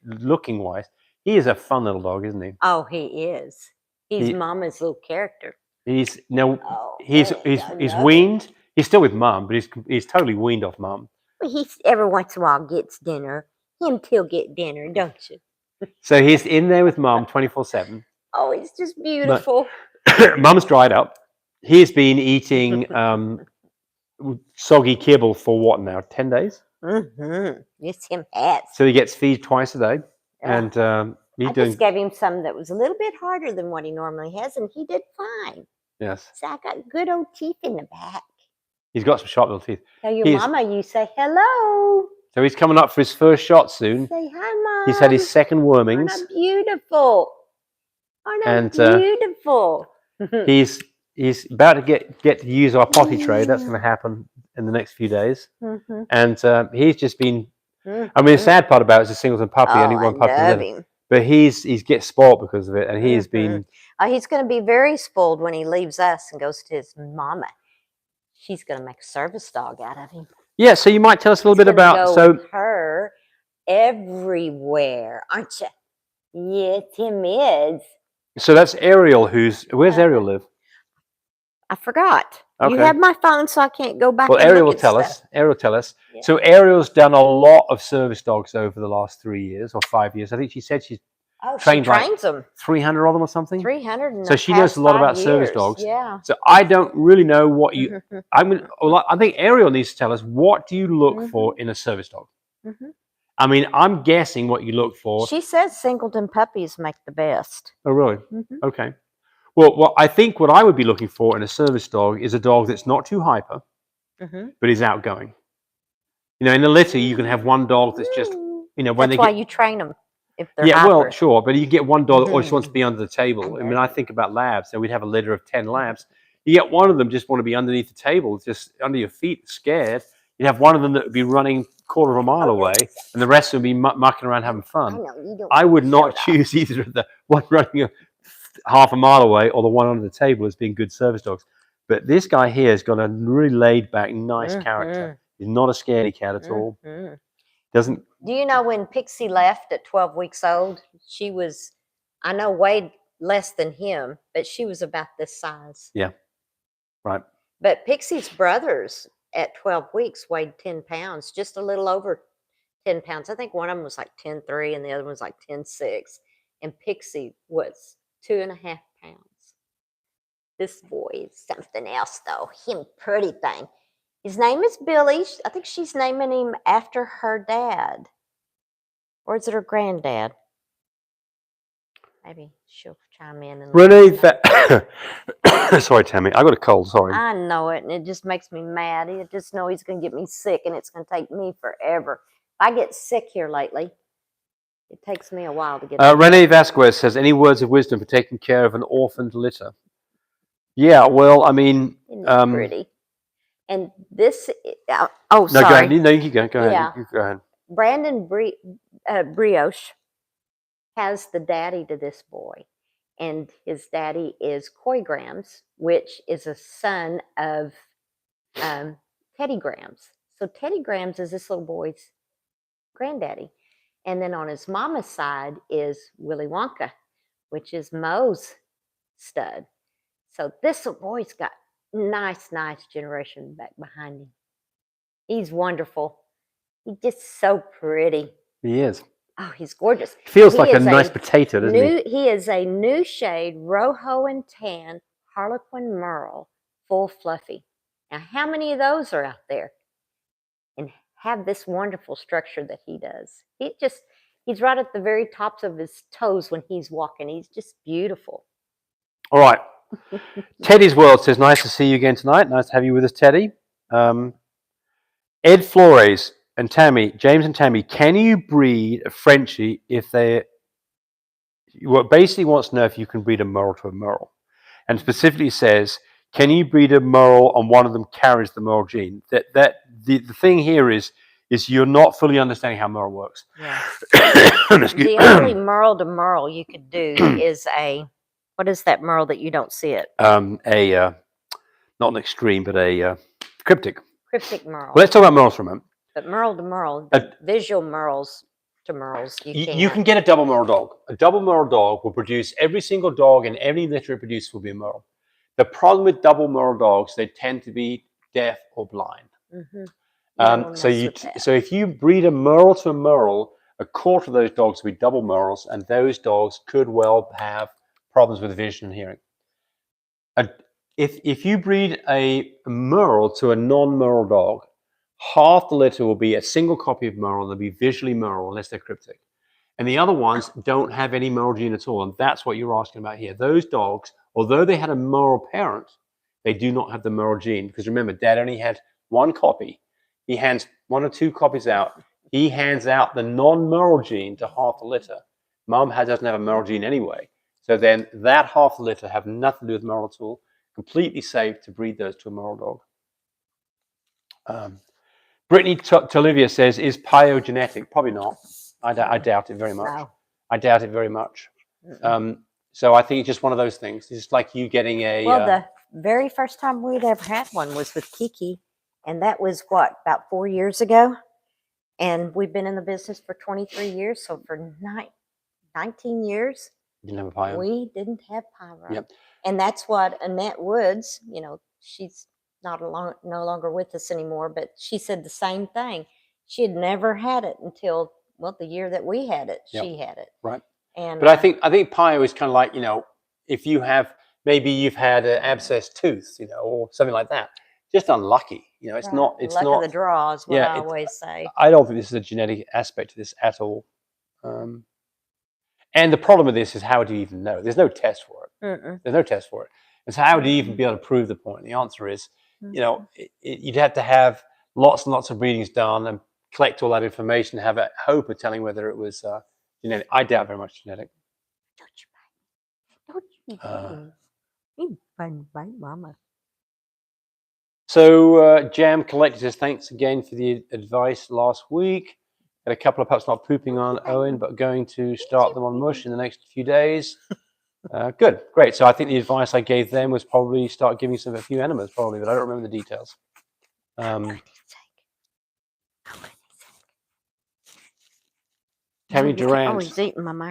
looking wise, he is a fun little dog, isn't he? Oh, he is. He's mama's little character. He's now Oh, he's I love weaned. He's still with mum, but he's totally weaned off mum. Well, he every once in a while gets dinner. Him till get dinner, don't you? So he's in there with mum 24/7. Oh, he's just beautiful. Mum's dried up. He's been eating soggy kibble for what now? 10 days. Mm-hmm. Yes, him has. So he gets feed twice a day, Yeah. and he's I doing. just gave him some that was a little bit harder than what he normally has, and he did fine. Yes, So I got good old teeth in the back. he's got some sharp little teeth. Tell your He's- mama you say hello. So he's coming up for his first shot soon. Say hi, mom. He's had his second wormings. Aren't I beautiful? Aren't I And, beautiful? He's about to get to use our potty tray. That's going to happen in the next few days. Mm-hmm. And he's just been. I mean, the sad part about it is a singleton puppy. Only one puppy. I love him. But he's gets spoiled because of it, and he's been. He's going to be very spoiled when he leaves us and goes to his mama. She's going to make a service dog out of him. Yeah, so you might tell us a little bit about With her everywhere, aren't you? Yes, him is. So that's Ariel. Where's Ariel live? I forgot. You Okay. have my phone, so I can't go back. Well, and Ariel look will at tell stuff. us. Ariel will tell us. Yeah. So Ariel's done a lot of service dogs over the last 3 years or 5 years. I think she said she's Oh, trained she like trains them. 300 of them or something. 300 in So the she knows past a lot 5 about service years. dogs. Yeah. So I don't really know what you. I think Ariel needs to tell us, what do you look for in a service dog? Mhm. I mean, I'm guessing what you look for. She says singleton puppies make the best. Oh, really? Mhm. Okay. Well, I think what I would be looking for in a service dog is a dog that's not too hyper, Mhm. but is outgoing. You know, in a litter, you can have one dog that's just, you know, when That's they why get. you train them if they're Yeah, well, hyper. sure, but you get one dog that always wants to be under the table. I mean, I know. think about labs, so we'd have a litter of 10 labs. You get one of them just want to be underneath the table, just under your feet, scared. You'd have one of them that would be running quarter of a mile away, and the rest would be mucking around having fun. know you don't. I would not choose either of the one running half a mile away or the one under the table as being good service dogs. But this guy here has got a really laid back, nice character. He's not a scaredy cat at all. Doesn't. Do you know when Pixie left at 12 weeks old? She was, I know, weighed less than him, but she was about this size. Yeah. Right. But Pixie's brothers at 12 weeks weighed 10 pounds, just a little over 10 pounds. I think one of them was like 10.3 and the other one was like 10.6. And Pixie was 2.5 pounds. This boy is something else, though. Him pretty thing. His name is Billy. I think she's naming him after her dad. Or is it her granddad? Maybe she'll chime in. And Renee, sorry, Tammy, I got a cold. Sorry. I know it, and it just makes me mad. I just know he's going to get me sick, and it's going to take me forever. If I get sick here lately, it takes me a while to get. Renee Vasquez says, any words of wisdom for taking care of an orphaned litter? Yeah, well, I mean, pretty. And this, oh, no, sorry. go ahead. No, you go. Go ahead. Yeah. You go ahead. Brandon Brioche has the daddy to this boy, and his daddy is Coy Grams, which is a son of Teddy Grams. So Teddy Grams is this little boy's granddaddy. And then on his mama's side is Willy Wonka, which is Moe's stud. So this little boy's got nice generation back behind him. He's wonderful. He's just so pretty. He is. Oh, he's gorgeous. Feels like a nice potato, doesn't he? He is a new shade, Rojo and Tan, Harlequin Merle, full fluffy. Now, how many of those are out there? And have this wonderful structure that he does. He's right at the very tops of his toes when he's walking. He's just beautiful. All right. Teddy's World says, nice to see you again tonight. Nice to have you with us, Teddy. Ed Flores and Tammy, James and Tammy, can you breed a Frenchie if they... What basically wants to know if you can breed a Merle to a Merle. And specifically says, can you breed a Merle and one of them carries the Merle gene? The thing here is you're not fully understanding how Merle works. Yeah. The only Merle to Merle you could do is what is that Merle that you don't see it? Not an extreme, but a cryptic. Cryptic Merle. Well, let's talk about Merles for a moment. But Merle to Merle, visual Merles to Merles, you can get a double Merle dog. A double Merle dog will produce every single dog, and every litter it produces will be a Merle. The problem with double Merle dogs, they tend to be deaf or blind. So if you breed a Merle to a Merle, a quarter of those dogs will be double Merles, and those dogs could well have problems with vision and hearing. If you breed a Merle to a non-Merle dog, half the litter will be a single copy of Merle. They'll be visually Merle unless they're cryptic. And the other ones don't have any Merle gene at all. And that's what you're asking about here. Those dogs, although they had a Merle parent, they do not have the Merle gene. Because remember, Dad only had one copy. He hands one or two copies out. He hands out the non-Merle gene to half the litter. Mom doesn't have a Merle gene anyway. So then that half the litter have nothing to do with Merle at all. Completely safe to breed those to a Merle dog. Brittany Tolivia says, is pyogenetic? Probably not. I doubt it very much. No. I doubt it very much. So I think it's just one of those things. It's like you getting a... Well, the very first time we'd ever had one was with Kiki. And that was, about 4 years ago? And we've been in the business for 23 years. So for 19 years, didn't have a pyro. We didn't have pyro. Yep. And that's what Annette Woods, she's no longer with us anymore, but she said the same thing. She had never had it until, the year that we had it, she had it. Right. And But I think Pio is kind of like, if you have, maybe you've had an abscessed tooth, or something like that. Just unlucky. It's not. It's luck not. of the draw is what Yeah, I always say. I don't think this is a genetic aspect to this at all. And the problem with this is, how do you even know? There's no test for it. There's no test for it. And so how do you even be able to prove the point? The answer is, you'd have to have lots and lots of breedings done and collect all that information, have a hope of telling whether it was genetic. I doubt very much genetic. Don't you bite mama. So Jam Collector says, thanks again for the advice last week. Had a couple of pups not pooping on Owen, but going to start them on mush in the next few days. Good, great. So I think the advice I gave them was probably start giving a few enemas, probably, but I don't remember the details. Tammy Durant,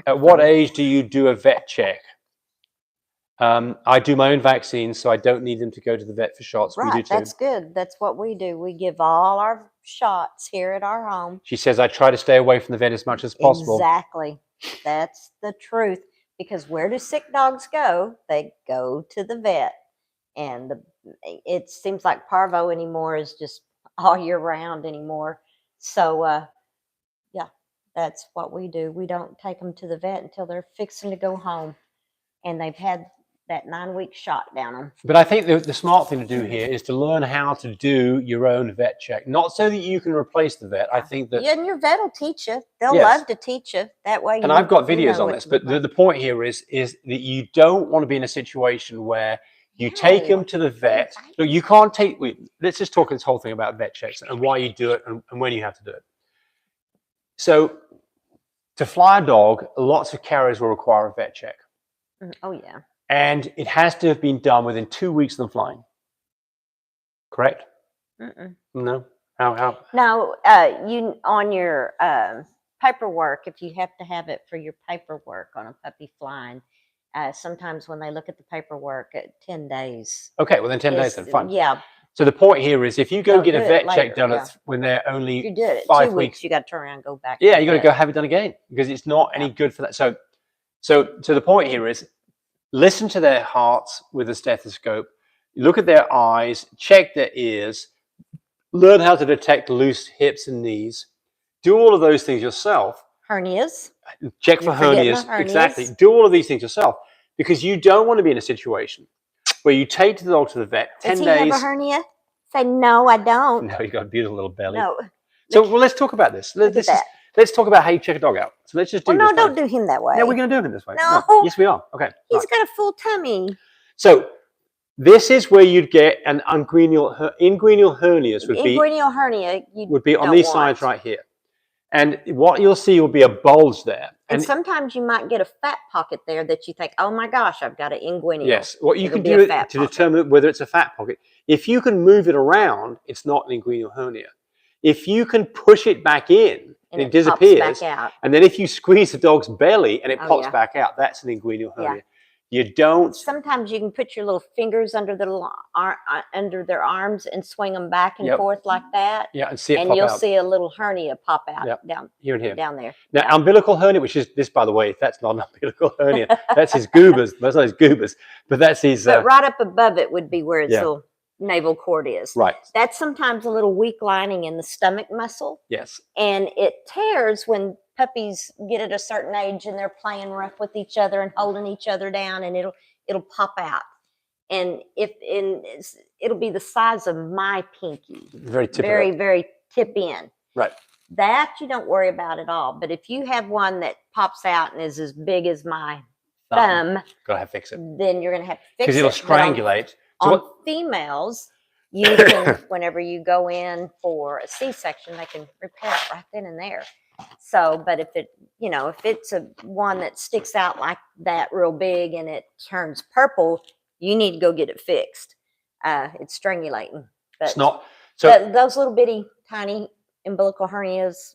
at what age do you do a vet check? I do my own vaccines, so I don't need them to go to the vet for shots. Right, we do too. that's good. That's what we do. We give all our shots here at our home. She says I try to stay away from the vet as much as possible. Exactly. That's the truth. Because where do sick dogs go? They go to the vet. And it seems like parvo anymore is just all year round anymore. So, yeah, that's what we do. We don't take them to the vet until they're fixing to go home. And they've had that 9-week shot down them. But I think the smart thing to do here is to learn how to do your own vet check. Not so that you can replace the vet. I think that... Yeah, and your vet will teach you. They'll love to teach you. That way And I've got videos on this, but the point here is that you don't want to be in a situation where you take them to the vet. Look, you can't take... Let's just talk this whole thing about vet checks and why you do it and when you have to do it. So to fly a dog, lots of carriers will require a vet check. Oh, yeah. And it has to have been done within 2 weeks of them flying. Correct? No? How? No, you on your paperwork, if you have to have it for your paperwork on a puppy flying, sometimes when they look at the paperwork at 10 days. Okay, well then 10 days then, fine. Yeah. So the point here is if you go get a vet check done yeah. when they're only you do it 5 2 weeks, you got to turn around and go back. Yeah, you got to go have it done again because it's not any good for that. So the point here is listen to their hearts with a stethoscope, look at their eyes, check their ears, learn how to detect loose hips and knees, do all of those things yourself. Hernias. Check for hernias. Exactly. Do all of these things yourself because you don't want to be in a situation where you take the dog to the vet 10 Does he days. have a hernia? Say, no, I don't. No, he's got a beautiful little belly. No. So well, let's talk about this. Let's talk about how you check a dog out. So let's just do this. No, don't do him that way. No, we're going to do him this way. No. Yes, we are. Okay. He's got a full tummy. So this is where you'd get an inguinal hernias would be on these sides right here. And what you'll see will be a bulge there. And sometimes you might get a fat pocket there that you think, oh my gosh, I've got an inguinal. Yes. What you can do to determine whether it's a fat pocket. If you can move it around, it's not an inguinal hernia. If you can push it back in, and it disappears. Pops back out. And then if you squeeze the dog's belly and it pops back out, that's an inguinal hernia. You don't. Sometimes you can put your little fingers under their arms and swing them back and forth like that. Yeah, and see it pop out. And you'll see a little hernia pop out down here and here. Down there. Now, umbilical hernia, which is this, by the way, that's not an umbilical hernia. That's his goobers. That's not his goobers, but that's his. But right up above it would be where its little navel cord is. Right. That's sometimes a little weak lining in the stomach muscle. Yes. And it tears when puppies get at a certain age and they're playing rough with each other and holding each other down, and it'll pop out. And it'll be the size of my pinky. Very tip. Very, very tip in. Right. That you don't worry about at all. But if you have one that pops out and is as big as my thumb, gotta have to fix it. Then you're gonna have to fix it. Because it'll strangulate. On females, you can, whenever you go in for a C-section, they can repair it right then and there. So, but if it's a one that sticks out like that real big and it turns purple, you need to go get it fixed. It's strangulating. But it's not. So those little bitty tiny umbilical hernias,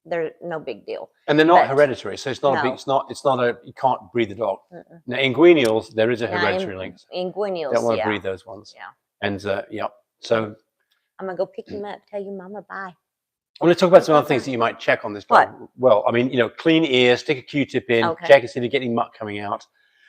they're no big deal. And they're not hereditary, so it's not a big. It's not a. You can't breed the dog. Now, inguinals, there is a hereditary link. Inguinals, don't want to breed those ones. Yeah. And So I'm gonna go pick him up. Tell your mama bye. I want to talk about some other things that you might check on this dog. What? Well, I mean, clean ears, stick a Q-tip in, Okay. check and see if you get any muck coming out.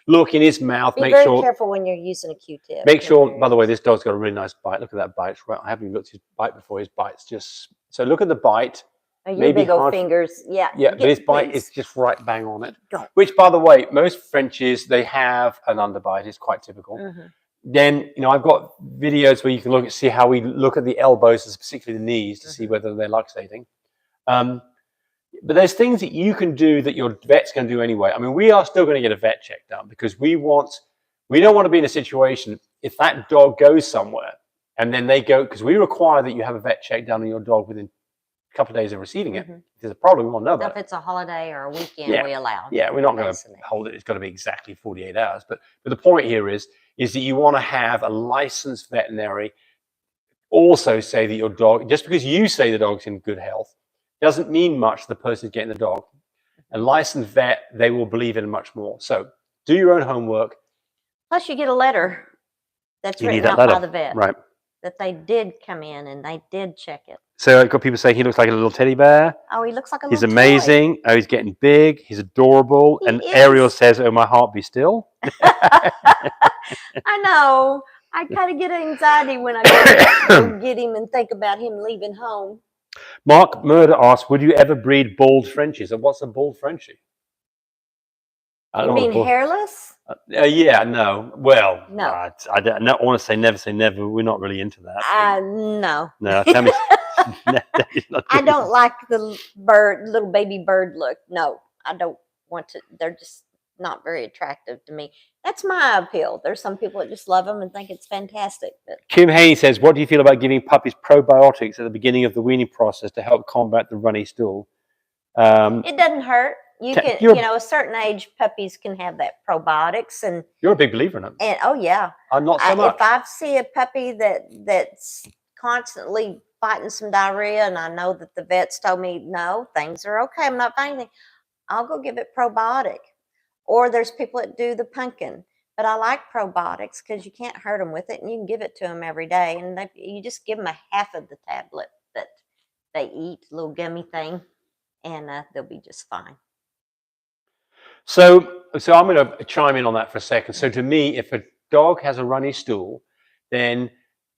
Look in his mouth, Be make very sure. careful when you're using a Q-tip. Make sure, by the way, this dog's got a really nice bite. Look at that bite. Right, I haven't even looked at his bite before. His bite's just so. Look at the bite. Oh, your maybe big old hard- fingers. Yeah. Yeah, but his bite please. is just right bang on it. Go. Which, by the way, most Frenchies, they have an underbite. It's quite typical. Mhm. Then, I've got videos where you can see how we look at the elbows, and particularly the knees, to see whether they're luxating. But there's things that you can do that your vet's going to do anyway. I mean, we are still going to get a vet check done because we don't want to be in a situation if that dog goes somewhere and then they go, because we require that you have a vet check done on your dog within a couple of days of receiving it. If there's a problem, we want to know Now, about if it. it's a holiday or a weekend, Yeah. we allow. Yeah, we're not going to hold it. It's got to be exactly 48 hours. But the point here is that you want to have a licensed veterinary also say that your dog, just because you say the dog's in good health, doesn't mean much to the person who's getting the dog. A licensed vet, they will believe in much more. So do your own homework. Plus, you get a letter that's You need written that out by letter. the vet Right. that they did come in and they did check it. So I've got people saying he looks like a little teddy bear. Oh, he looks like a He's little amazing. Oh, he's getting big. He's adorable. He And is. Ariel says, "Oh, my heart be still." toy. I know. I kind of get anxiety when I go get him and think about him leaving home. Mark Murder asks, "Would you ever breed bald Frenchies?" And what's a bald Frenchie? I You don't know mean what a bald- hairless? Yeah, no. Well, No. I don't want to say never say never. We're not really into that. No. No, tell me. No, Daddy's not I doing don't like the little baby bird look. No, I don't want to. They're just not very attractive to me. That's my appeal. There's some people that just love them and think it's fantastic. But Kim Haney says, "What do you feel about giving puppies probiotics at the beginning of the weaning process to help combat the runny stool?" it doesn't hurt. You can, you're- a certain age puppies can have that probiotics and You're a big believer in it. oh yeah. I'm not so much. If I see a puppy that's constantly fighting some diarrhea and I know that the vet's told me no, things are okay, I'm not fighting anything, I'll go give it probiotic. Or there's people that do the pumpkin. But I like probiotics because you can't hurt them with it and you can give it to them every day. And you just give them a half of the tablet that they eat, a little gummy thing, and they'll be just fine. So I'm going to chime in on that for a second. So to me, if a dog has a runny stool, then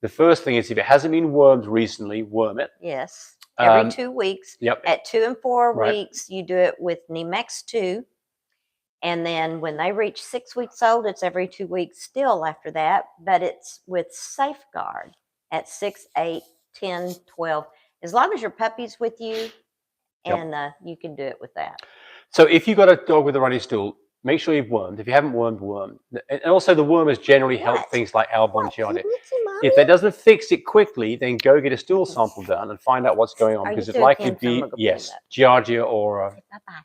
the first thing is if it hasn't been wormed recently, worm it. Yes. Every 2 weeks. Yep. At 2 and 4 Right. weeks, you do it with Nemex 2. And then when they reach 6 weeks old, it's every 2 weeks still after that. But it's with Safeguard at 6, 8, 10, 12. As long as your puppy's with you, Yep. and you can do it with that. So if you've got a dog with a runny stool, make sure you've wormed. If you haven't wormed, worm. And also the wormers generally help What? things like albonchiatic. Mommy? If that doesn't fix it quickly, then go get a stool sample done and find out what's going on, Are you because it's doing likely to Kim? be, I'm gonna yes, that. Giardia or Bye-bye.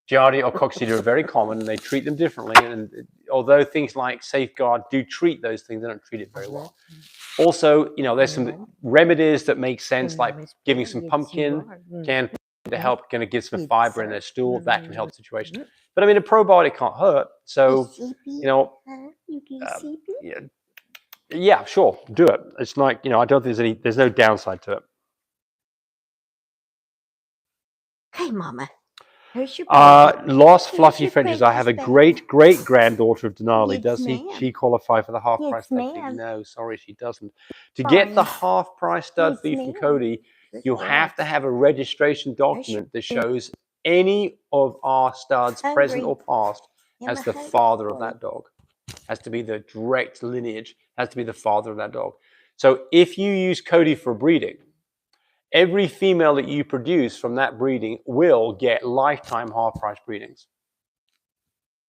Giardia or Coccidia are very common, and they treat them differently. And although things like Safeguard do treat those things, they don't treat it very well. Also, there's some remedies that make sense, like giving some pumpkin can to help kind of give some fiber in their stool. That can help the situation. But I mean, a probiotic can't hurt. So, yeah, sure, do it. It's like, I don't think there's no downside to it. Okay, Mama. Here's your Lost fluffy your Frenchies. I have a breakfast, great granddaughter of Denali. Yes, Does ma'am. she qualify for the half Yes, price stud fee? ma'am. No, sorry, she doesn't. To get the Fine. half price stud Yes, fee from ma'am. Cody, you have to have a registration document that your- shows any of our studs, present Hungry. or past, I'm as a the hungry father of boy. that dog. Has to be the direct lineage, has to be the father of that dog. So if you use Cody for breeding, every female that you produce from that breeding will get lifetime half-price breedings.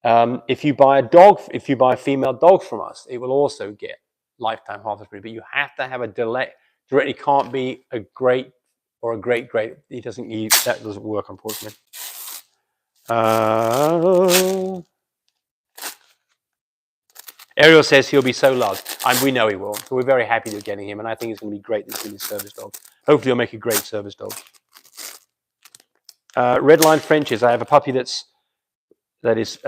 If you buy a female dog from us, it will also get lifetime half-price breeding. But you have to have a direct. It can't be a great or a great. That doesn't work, unfortunately. Ariel says he'll be so loved. We know he will. So we're very happy that we're getting him, and I think it's going to be great that he's going to be a service dog. Hopefully he'll make a great service dog. Redline Frenchies. I have a puppy that is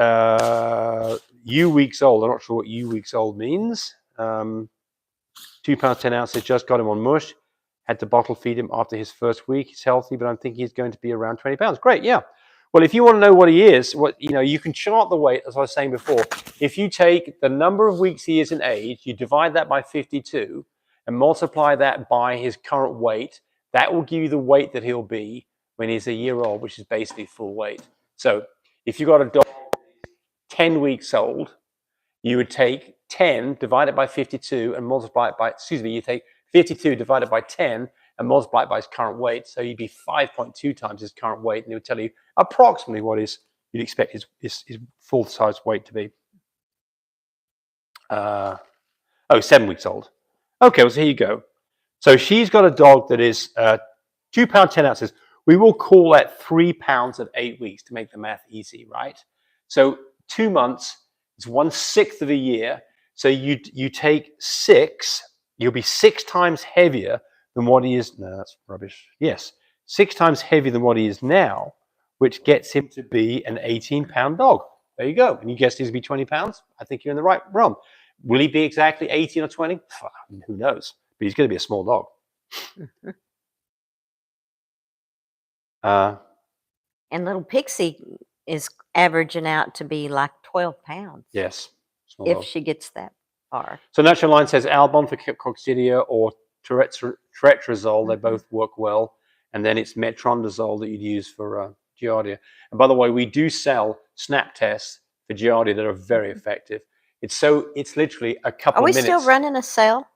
U weeks old. I'm not sure what U weeks old means. 2 pounds 10 ounces. Just got him on mush. Had to bottle feed him after his first week. He's healthy, but I'm thinking he's going to be around 20 pounds. Great, yeah. Well, if you want to know what he is, you can chart the weight, as I was saying before. If you take the number of weeks he is in age, you divide that by 52 and multiply that by his current weight, that will give you the weight that he'll be when he's a year old, which is basically full weight. So if you've got a dog 10 weeks old, you would take 10, divide it by 52 and multiply it by, you take 52 divided by 10 and multiply it by his current weight. So you'd be 5.2 times his current weight, and it would tell you approximately what you'd expect his full-size weight to be. 7 weeks old. Okay, well, so here you go. So she's got a dog that is 2 pounds 10 ounces. We will call that 3 pounds at 8 weeks to make the math easy, right? So 2 months is 1/6 of a year. So you take 6, you'll be 6 times heavier than what he is. No, that's rubbish. Yes, 6 times heavier than what he is now, which gets him to be an 18-pound dog. There you go. And you guessed he's going to be 20 pounds. I think you're in the right realm. Will he be exactly 18 or 20? Who knows? But he's going to be a small dog. And little Pixie is averaging out to be like 12 pounds. Yes. Small If dog. she gets that far. So Natural Line says Albon for coccidia or Teretrazole, they both work well. And then it's Metronidazole that you'd use for Giardia. And by the way, we do sell snap tests for Giardia that are very effective. It's literally a couple of minutes. Are we still running a sale?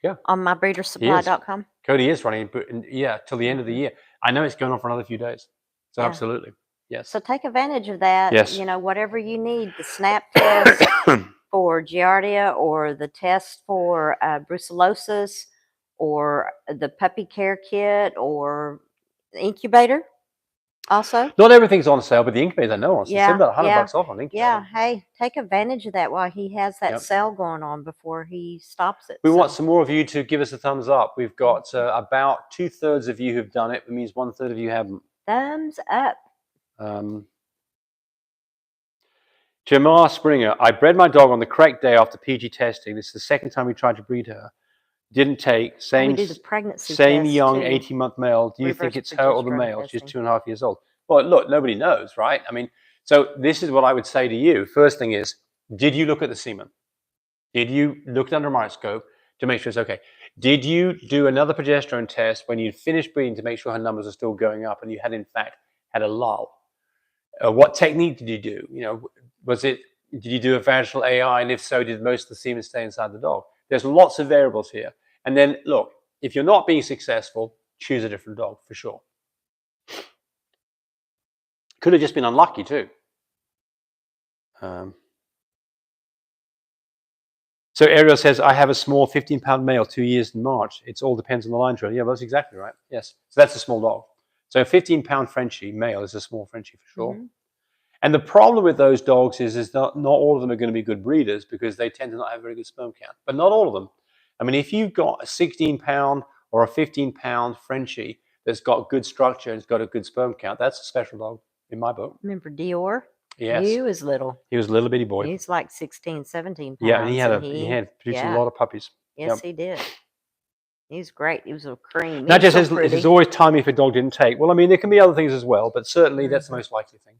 Yeah. On mybreedersupply.com? Cody is running, but till the end of the year. I know it's going on for another few days. So Yeah. absolutely. Yes. So take advantage of that. Yes. Whatever you need, the snap test for Giardia or the test for brucellosis or the puppy care kit or the incubator also. Not everything's on sale, but the incubators I know on sale. Yeah, It's about $100 yeah. off on incubator. Yeah, hey, take advantage of that while he has that Yep. sale going on before he stops it. We want some more of you to give us a thumbs up. We've got about 2/3 of you who've done it. It means 1/3 of you haven't. Thumbs up. Jamar Springer, I bred my dog on the correct day after PG testing. This is the second time we tried to breed her. Didn't take. We Same do the pregnancy Same test, young too. 18-month male. Do you Reverse think it's her or the progesterone male? She's testing. 2.5 years old. Well, look, nobody knows, right? I mean, so this is what I would say to you. First thing is, did you look at the semen? Did you look under a microscope to make sure it's okay? Did you do another progesterone test when you finished breeding to make sure her numbers are still going up and you had, in fact, had a lull? What technique did you do? Did you do a vaginal AI? And if so, did most of the semen stay inside the dog? There's lots of variables here. And then, look, if you're not being successful, choose a different dog for sure. Could have just been unlucky too. So Ariel says, I have a small 15-pound male, 2 years in March. It all depends on the line trail. Yeah, well, that's exactly right. Yes. So that's a small dog. So a 15-pound Frenchie male is a small Frenchie for sure. Mm-hmm. And the problem with those dogs is not all of them are going to be good breeders because they tend to not have very good sperm count. But not all of them. I mean, if you've got a 16-pound or a 15-pound Frenchie that's got good structure and has got a good sperm count, that's a special dog in my book. Remember Dior? Yes. He was little. He was a little bitty boy. He's like 16, 17 pounds. Yeah, and he had produced a lot of puppies. Yes, he did. He was great. He was a cream. Not just it's always time if a dog didn't take. Well, I mean, there can be other things as well, but certainly that's the most likely thing.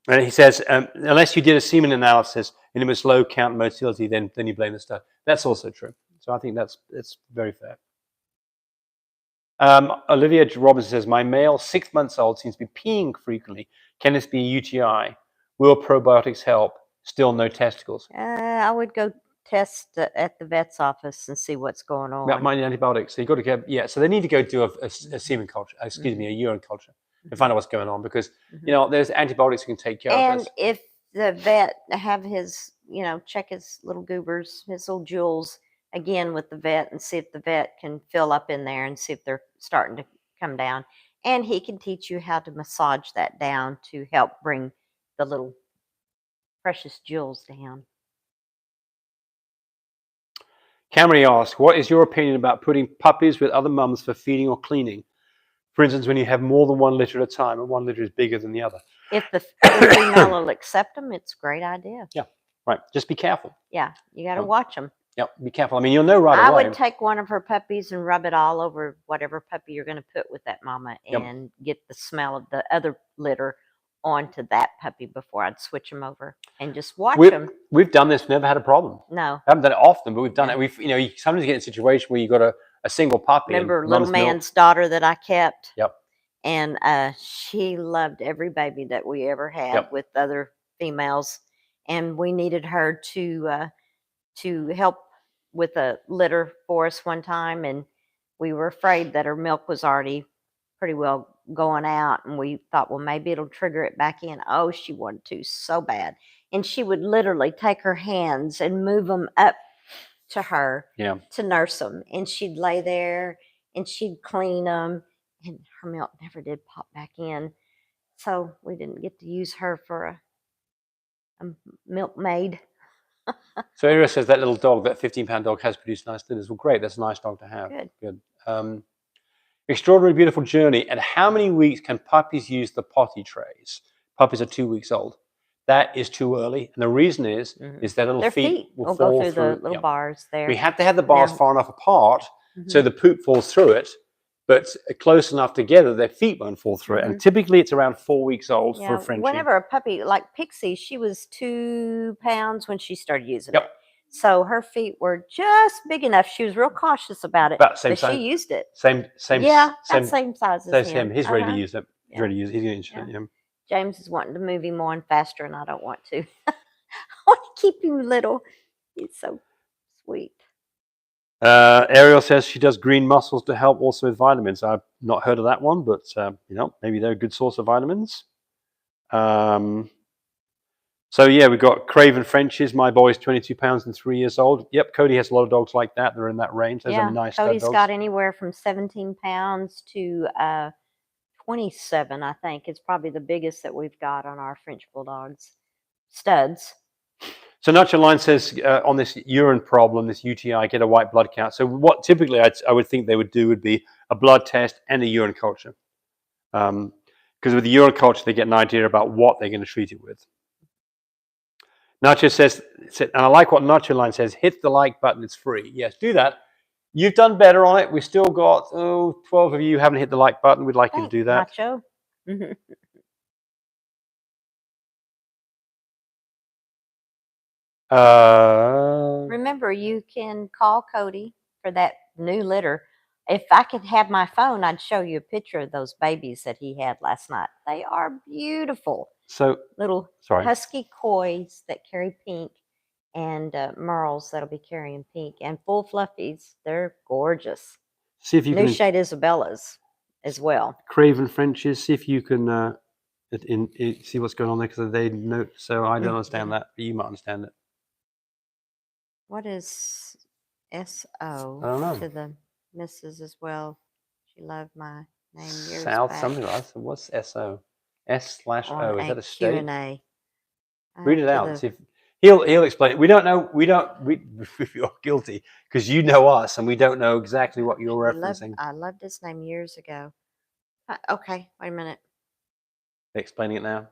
And he says, unless you did a semen analysis and it was low count motility, then you blame the stuff. That's also true. So I think that's very fair. Olivia Robinson says, my male 6 months old seems to be peeing frequently. Can this be a UTI? Will probiotics help? Still no testicles. I would go test at the vet's office and see what's going on. That might need antibiotics. So you've got to get, so they need to go do a semen culture, a urine culture and find out what's going on because, there's antibiotics that can take care of this. And if the vet have his, check his little goobers, his little jewels, again with the vet and see if the vet can fill up in there and see if they're starting to come down. And he can teach you how to massage that down to help bring the little precious jewels down. Camry asks, what is your opinion about putting puppies with other mums for feeding or cleaning? For instance, when you have more than 1 litter at a time and 1 litter is bigger than the other. If the female will accept them, it's a great idea. Yeah, right. Just be careful. Yeah, you got to watch them. Yep. Be careful. I mean, you'll know right I away. would take one of her puppies and rub it all over whatever puppy you're going to put with that mama Yep. and get the smell of the other litter onto that puppy before I'd switch them over and just watch them. We've done this, never had a problem. No. I haven't done it often, but we've done No. it. We've, you sometimes get in a situation where you've got a single puppy. Remember and little mum's milk. man's daughter that I kept? Yep. And she loved every baby that we ever had Yep. with other females. And we needed her to help with a litter for us one time. And we were afraid that her milk was already pretty well going out. And we thought, well, maybe it'll trigger it back in. Oh, she wanted to so bad. And she would literally take her hands and move them up to her to nurse them. And she'd lay there and she'd clean them. And her milk never did pop back in. So we didn't get to use her for a milkmaid. So Ira says that little dog, that 15-pound dog, has produced nice litters. Well, great. That's a nice dog to have. Good. Extraordinary, beautiful journey. And how many weeks can puppies use the potty trays? Puppies are 2 weeks old. That is too early. And the reason is their little Their feet will will fall go through the little bars there. We have to have the bars Now- far enough apart so the poop falls through it, but close enough together, their feet won't fall through it. And typically it's around 4 weeks old for a Frenchie. Whenever a puppy, like Pixie, she was 2 pounds when she started using it. So her feet were just big enough. She was real cautious about it. About the same but size. she used it. Same size as him. He's ready to use it. He's ready to use it. He's going to use it. James is wanting to move him on faster, and I don't want to. I want to keep him little. He's so sweet. Ariel says she does green mussels to help also with vitamins. I've not heard of that one, but maybe they're a good source of vitamins. So yeah, we've got Craven Frenchies. My boy's 22 pounds and 3 years old. Yep, Cody has a lot of dogs like that. They're in that range. Those are nice stud Cody's dogs. got anywhere from 17 pounds to 27, I think. It's probably the biggest that we've got on our French Bulldogs. Studs. So Nacho Line says on this urine problem, this UTI, get a white blood count. So what typically I would think they would do would be a blood test and a urine culture. Because with the urine culture, they get an idea about what they're going to treat it with. Nacho says, and I like what Nacho Line says, hit the like button, it's free. Yes, do that. You've done better on it. We've still got 12 of you who haven't hit the like button. We'd like you to do that. Nacho. Remember, you can call Cody for that new litter. If I could have my phone, I'd show you a picture of those babies that he had last night. They are beautiful. So little husky coys that carry pink, and merles that'll be carrying pink, and full fluffies. They're gorgeous. See if you New can shade Isabellas as well. Craven Frenchies. See if you can see what's going on there, because they note. So I don't understand that, but you might understand it. What is SO? I don't know. To the missus as well. She loved my name years South back. something like that. So what's SO? S/O. Is that a state? Q&A. Read it out. See if he'll explain it. We don't know. We you're guilty because you know us and we don't know exactly what you're referencing. I loved his name years ago. Okay, wait a minute. Explaining it now.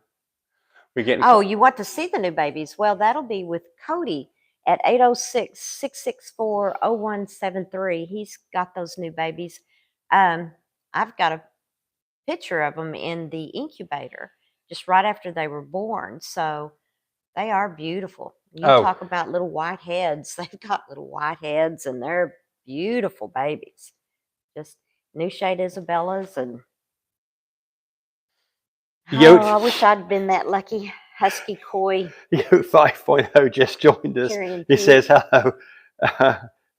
We're getting. Oh, you want to see the new babies? Well, that'll be with Cody at 806-664-0173. He's got those new babies. I've got a picture of them in the incubator just right after they were born. So they are beautiful. You talk about little white heads. They've got little white heads and they're beautiful babies. Just new shade Isabellas. And I wish I'd been that lucky. Husky Koi. Yote 5.0 just joined us. He says, hello,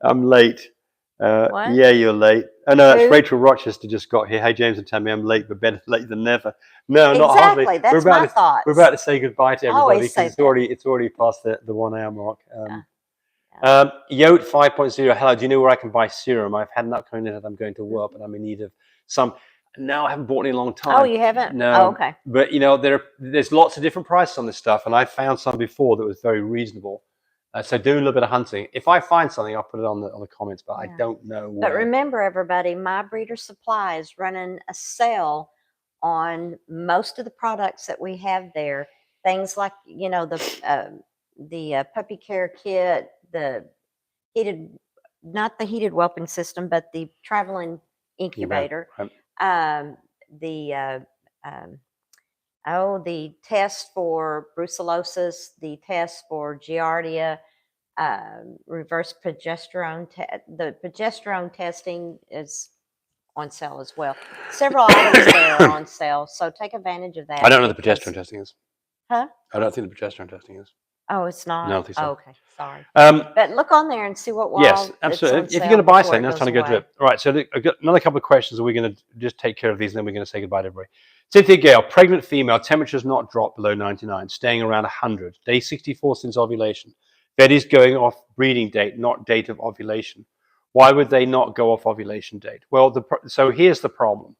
I'm late. What? Yeah, you're late. Oh, no, that's Rachel Rochester just got here. Hey, James and Tammy, I'm late, but better late than never. No, not hardly. Exactly, that's my thoughts. We're about to say goodbye to everybody because it's already past the 1 hour mark. Yote 5.0, hello, do you know where I can buy serum? I've had an upcoming that I'm going to whelp and I'm in need of some. No, I haven't bought any in a long time. Oh, you haven't? No. Oh, okay. But, there's lots of different prices on this stuff, and I found some before that was very reasonable. So do a little bit of hunting. If I find something, I'll put it on the comments, but I don't know where. But remember, everybody, My Breeder Supply is running a sale on most of the products that we have there. Things like, the puppy care kit, not the heated whelping system, but the traveling incubator. Right. The the test for brucellosis, the test for giardia, reverse progesterone. The progesterone testing is on sale as well. Several items there are on sale, so take advantage of that. I don't know what the progesterone testing is. Huh? I don't think the progesterone testing is. Oh, it's not? No, I don't think so. Oh, okay, sorry. Um, But look on there and see what yes, it's absolutely. on If you're sale going to buy before something, it that's time to goes go to away. it. All right, so I've got another couple of questions, and we're going to just take care of these, and then we're going to say goodbye to everybody. Cynthia Gale, pregnant female, temperature's not dropped below 99, staying around 100, day 64 since ovulation. Vet is going off breeding date, not date of ovulation. Why would they not go off ovulation date? Well, so here's the problem.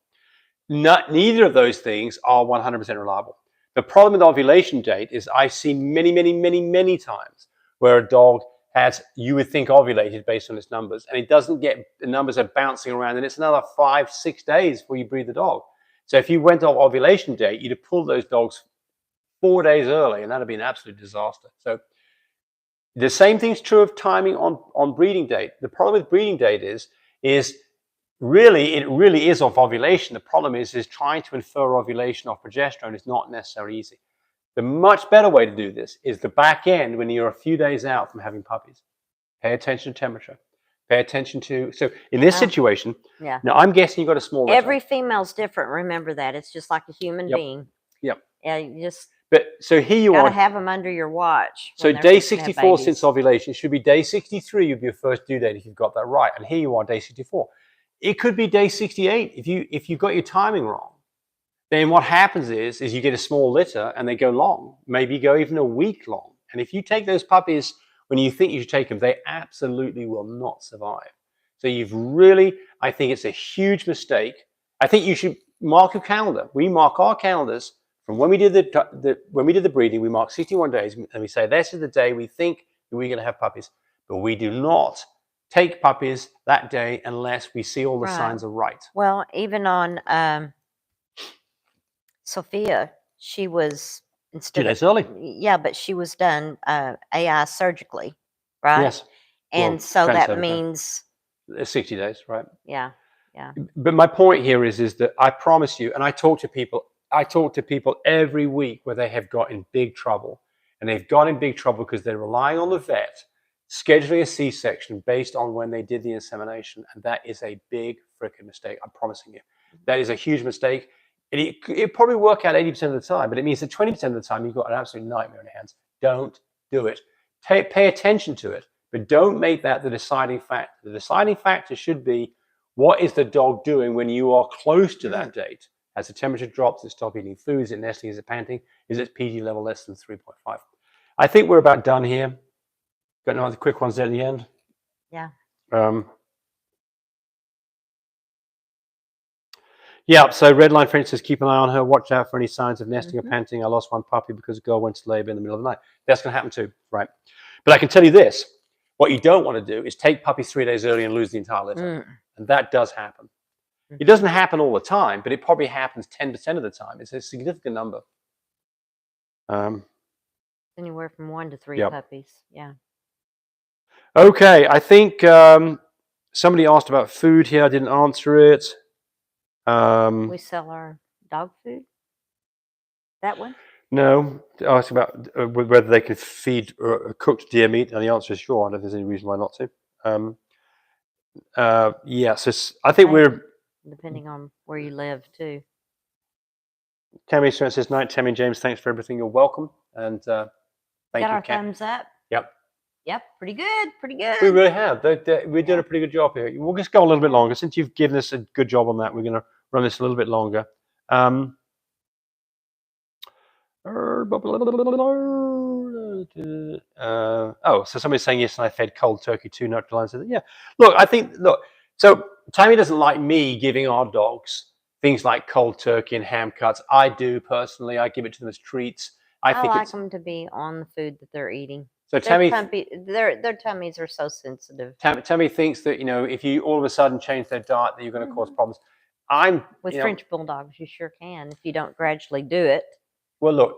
Neither of those things are 100% reliable. The problem with ovulation date is I've seen many times where a dog has, you would think, ovulated based on its numbers, and it doesn't get, the numbers are bouncing around, and it's another 5-6 days before you breed the dog. So if you went off ovulation date, you'd have pulled those dogs 4 days early, and that'd have been an absolute disaster. So the same thing's true of timing on breeding date. The problem with breeding date is really, it really is off ovulation. The problem is trying to infer ovulation off progesterone is not necessarily easy. The much better way to do this is the back end when you're a few days out from having puppies. Pay attention to temperature. Pay attention to, so in this situation, Yeah. now I'm guessing you've got a small litter. Every female's different. Remember that. It's just like a human being. Yep. Yeah, you just But so here you gotta are. have them under your watch. So when they're day fixing to have 64 babies. since ovulation should be day 63 would be your first due date if you've got that right. And here you are, day 64. It could be day 68 if you've got your timing wrong. Then what happens is you get a small litter and they go long, maybe go even a week long. And if you take those puppies when you think you should take them, they absolutely will not survive. So you've really, I think it's a huge mistake. I think you should mark your calendar. We mark our calendars from when we did the breeding. We mark 61 days and we say this is the day we think that we're going to have puppies. But we do not take puppies that day unless we see all the signs are right. Well, even on Sophia, she was 2 days early. Yeah, but she was done AI surgically, right? Yes. And Well, so that transcervical. means 60 days, right? yeah. But my point here is that I promise you, and I talk to people every week where they have got in big trouble, and they've got in big trouble because they're relying on the vet scheduling a C-section based on when they did the insemination, and that is a big freaking mistake. I'm promising you, that is a huge mistake. And it probably work out 80% of the time, but it means that 20% of the time you've got an absolute nightmare on your hands. Don't do it. Pay attention to it, but don't make that the deciding factor. The deciding factor should be, what is the dog doing when you are close to that date? As the temperature drops, it stops eating food, is it nesting, is it panting, is its PD level less than 3.5? I think we're about done here. Got no other quick ones there at the end? Yeah. Yeah, so Redline, for instance, keep an eye on her, watch out for any signs of nesting or panting. I lost one puppy because a girl went to labor in the middle of the night. That's going to happen too, right? But I can tell you this, what you don't want to do is take puppies 3 days early and lose the entire litter. And that does happen. It doesn't happen all the time, but it probably happens 10% of the time. It's a significant number. Anywhere from 1 to 3 puppies. Yeah. Okay, I think somebody asked about food here. I didn't answer it. We sell our dog food. That one? No, asked about whether they could feed cooked deer meat, and the answer is sure. I don't think there's any reason why not to. Yes, I think we're depending on where you live too. Tammy says, "Night, Tammy and James. Thanks for everything. You're welcome." And thank you. Got our thumbs up. Yep, pretty good, pretty good. We really have. We're doing a pretty good job here. We'll just go a little bit longer. Since you've given us a good job on that, we're going to run this a little bit longer. So somebody's saying, yes, I fed cold turkey too, neutralized. Yeah. Look, so Tammy doesn't like me giving our dogs things like cold turkey and ham cuts. I do personally. I give it to them as treats. I think like them to be on the food that they're eating. So Tammy, their tummies are so sensitive. Tammy thinks that, if you all of a sudden change their diet, that you're going to cause problems. With French Bulldogs, you sure can if you don't gradually do it. Well, look,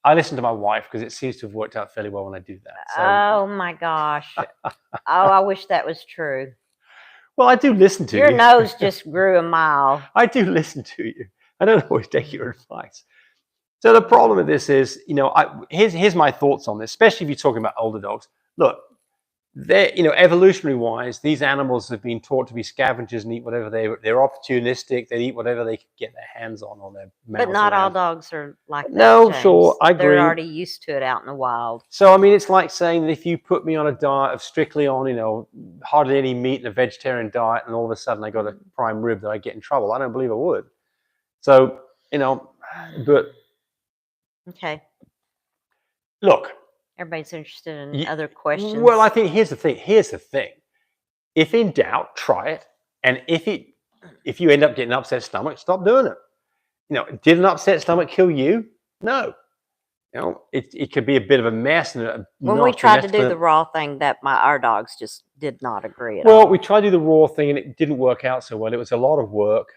I listen to my wife because it seems to have worked out fairly well when I do that. So, Oh my gosh. Oh, I wish that was true. well, I do listen to Your you. nose just grew a mile. I do listen to you. I don't always take your advice. So the problem with this is, here's my thoughts on this, especially if you're talking about older dogs. Look, evolutionary wise, these animals have been taught to be scavengers and eat whatever they're opportunistic. They eat whatever they can get their hands on or their mouths. But not all around. dogs are like that. No, James. sure, I agree. They're already used to it out in the wild. So I mean, it's like saying that if you put me on a diet of strictly on, hardly any meat and a vegetarian diet, and all of a sudden I got a prime rib, that I get in trouble. I don't believe I would. So but Okay. look. Everybody's interested in other questions. Well, I think here's the thing. If in doubt, try it. And if you end up getting an upset stomach, stop doing it. Did an upset stomach kill you? No. It could be a bit of a mess. And when we tried to do the raw thing, our dogs just did not agree at all. Well, we tried to do the raw thing and it didn't work out so well. It was a lot of work.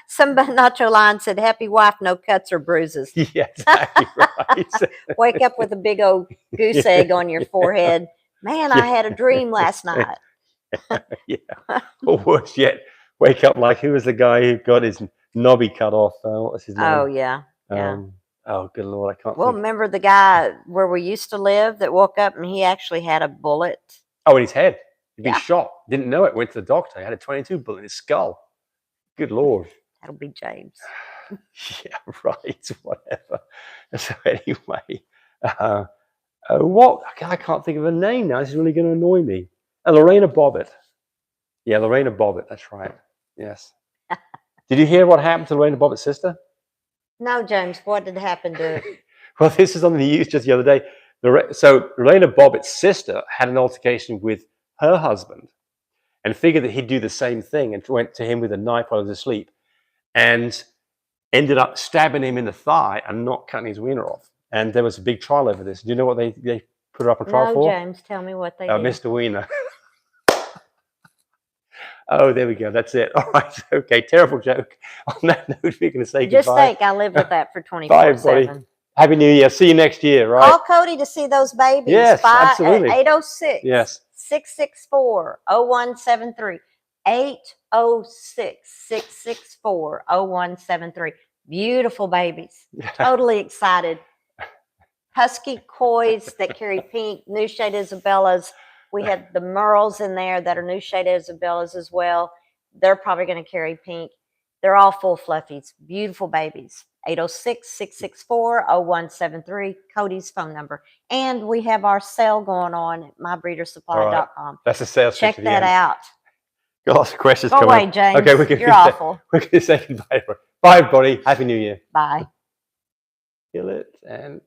Somebody Nacho Line said, "Happy wife, no cuts or bruises." Yeah, exactly right. Wake up with a big old goose egg on your forehead. Man, I had a dream last night. Yeah. Or worse yet, wake up like, who was the guy who got his knobby cut off? What was his name? Oh, yeah. Oh, good Lord, I can't Well, think. remember the guy where we used to live that woke up and he actually had a bullet? Oh, in his head. He'd been Yeah. shot. Didn't know it. Went to the doctor. He had a 22 bullet in his skull. Good Lord. That'll be James. Yeah, right. Whatever. So anyway, what? I can't think of a name now. This is really going to annoy me. Lorena Bobbitt. Yeah, Lorena Bobbitt. That's right. Yes. Did you hear what happened to Lorena Bobbitt's sister? No, James, what did happen to Well, this is on the news just the other day. So Lorena Bobbitt's sister had an altercation with her husband and figured that he'd do the same thing and went to him with a knife while he was asleep and ended up stabbing him in the thigh and not cutting his wiener off. And there was a big trial over this. Do you know what they put her up on trial for? James, tell me what they did. Mr. Wiener. Oh, there we go. That's it. All right. Okay. Terrible joke. On that note, we're going to say Just goodbye. think, I lived with that for 24/7. Bye, everybody. Happy New Year. See you next year, right? Call Cody to see those babies. Yes, absolutely. 806 Yes. 664 0173. 806 664 0173. Beautiful babies. Totally excited. Husky coys that carry pink, new shade Isabellas. We had the Merles in there that are new shade Isabellas as well. They're probably going to carry pink. They're all full fluffies. Beautiful babies. 806-664-0173, Cody's phone number. And we have our sale going on at mybreedersupply.com. That's a sales pitch Check at the that end. out. Got lots of questions Go coming away, up. James. Okay, You're awful. We're going to say goodbye. Bye, everybody. Happy New Year. Bye. Kill it and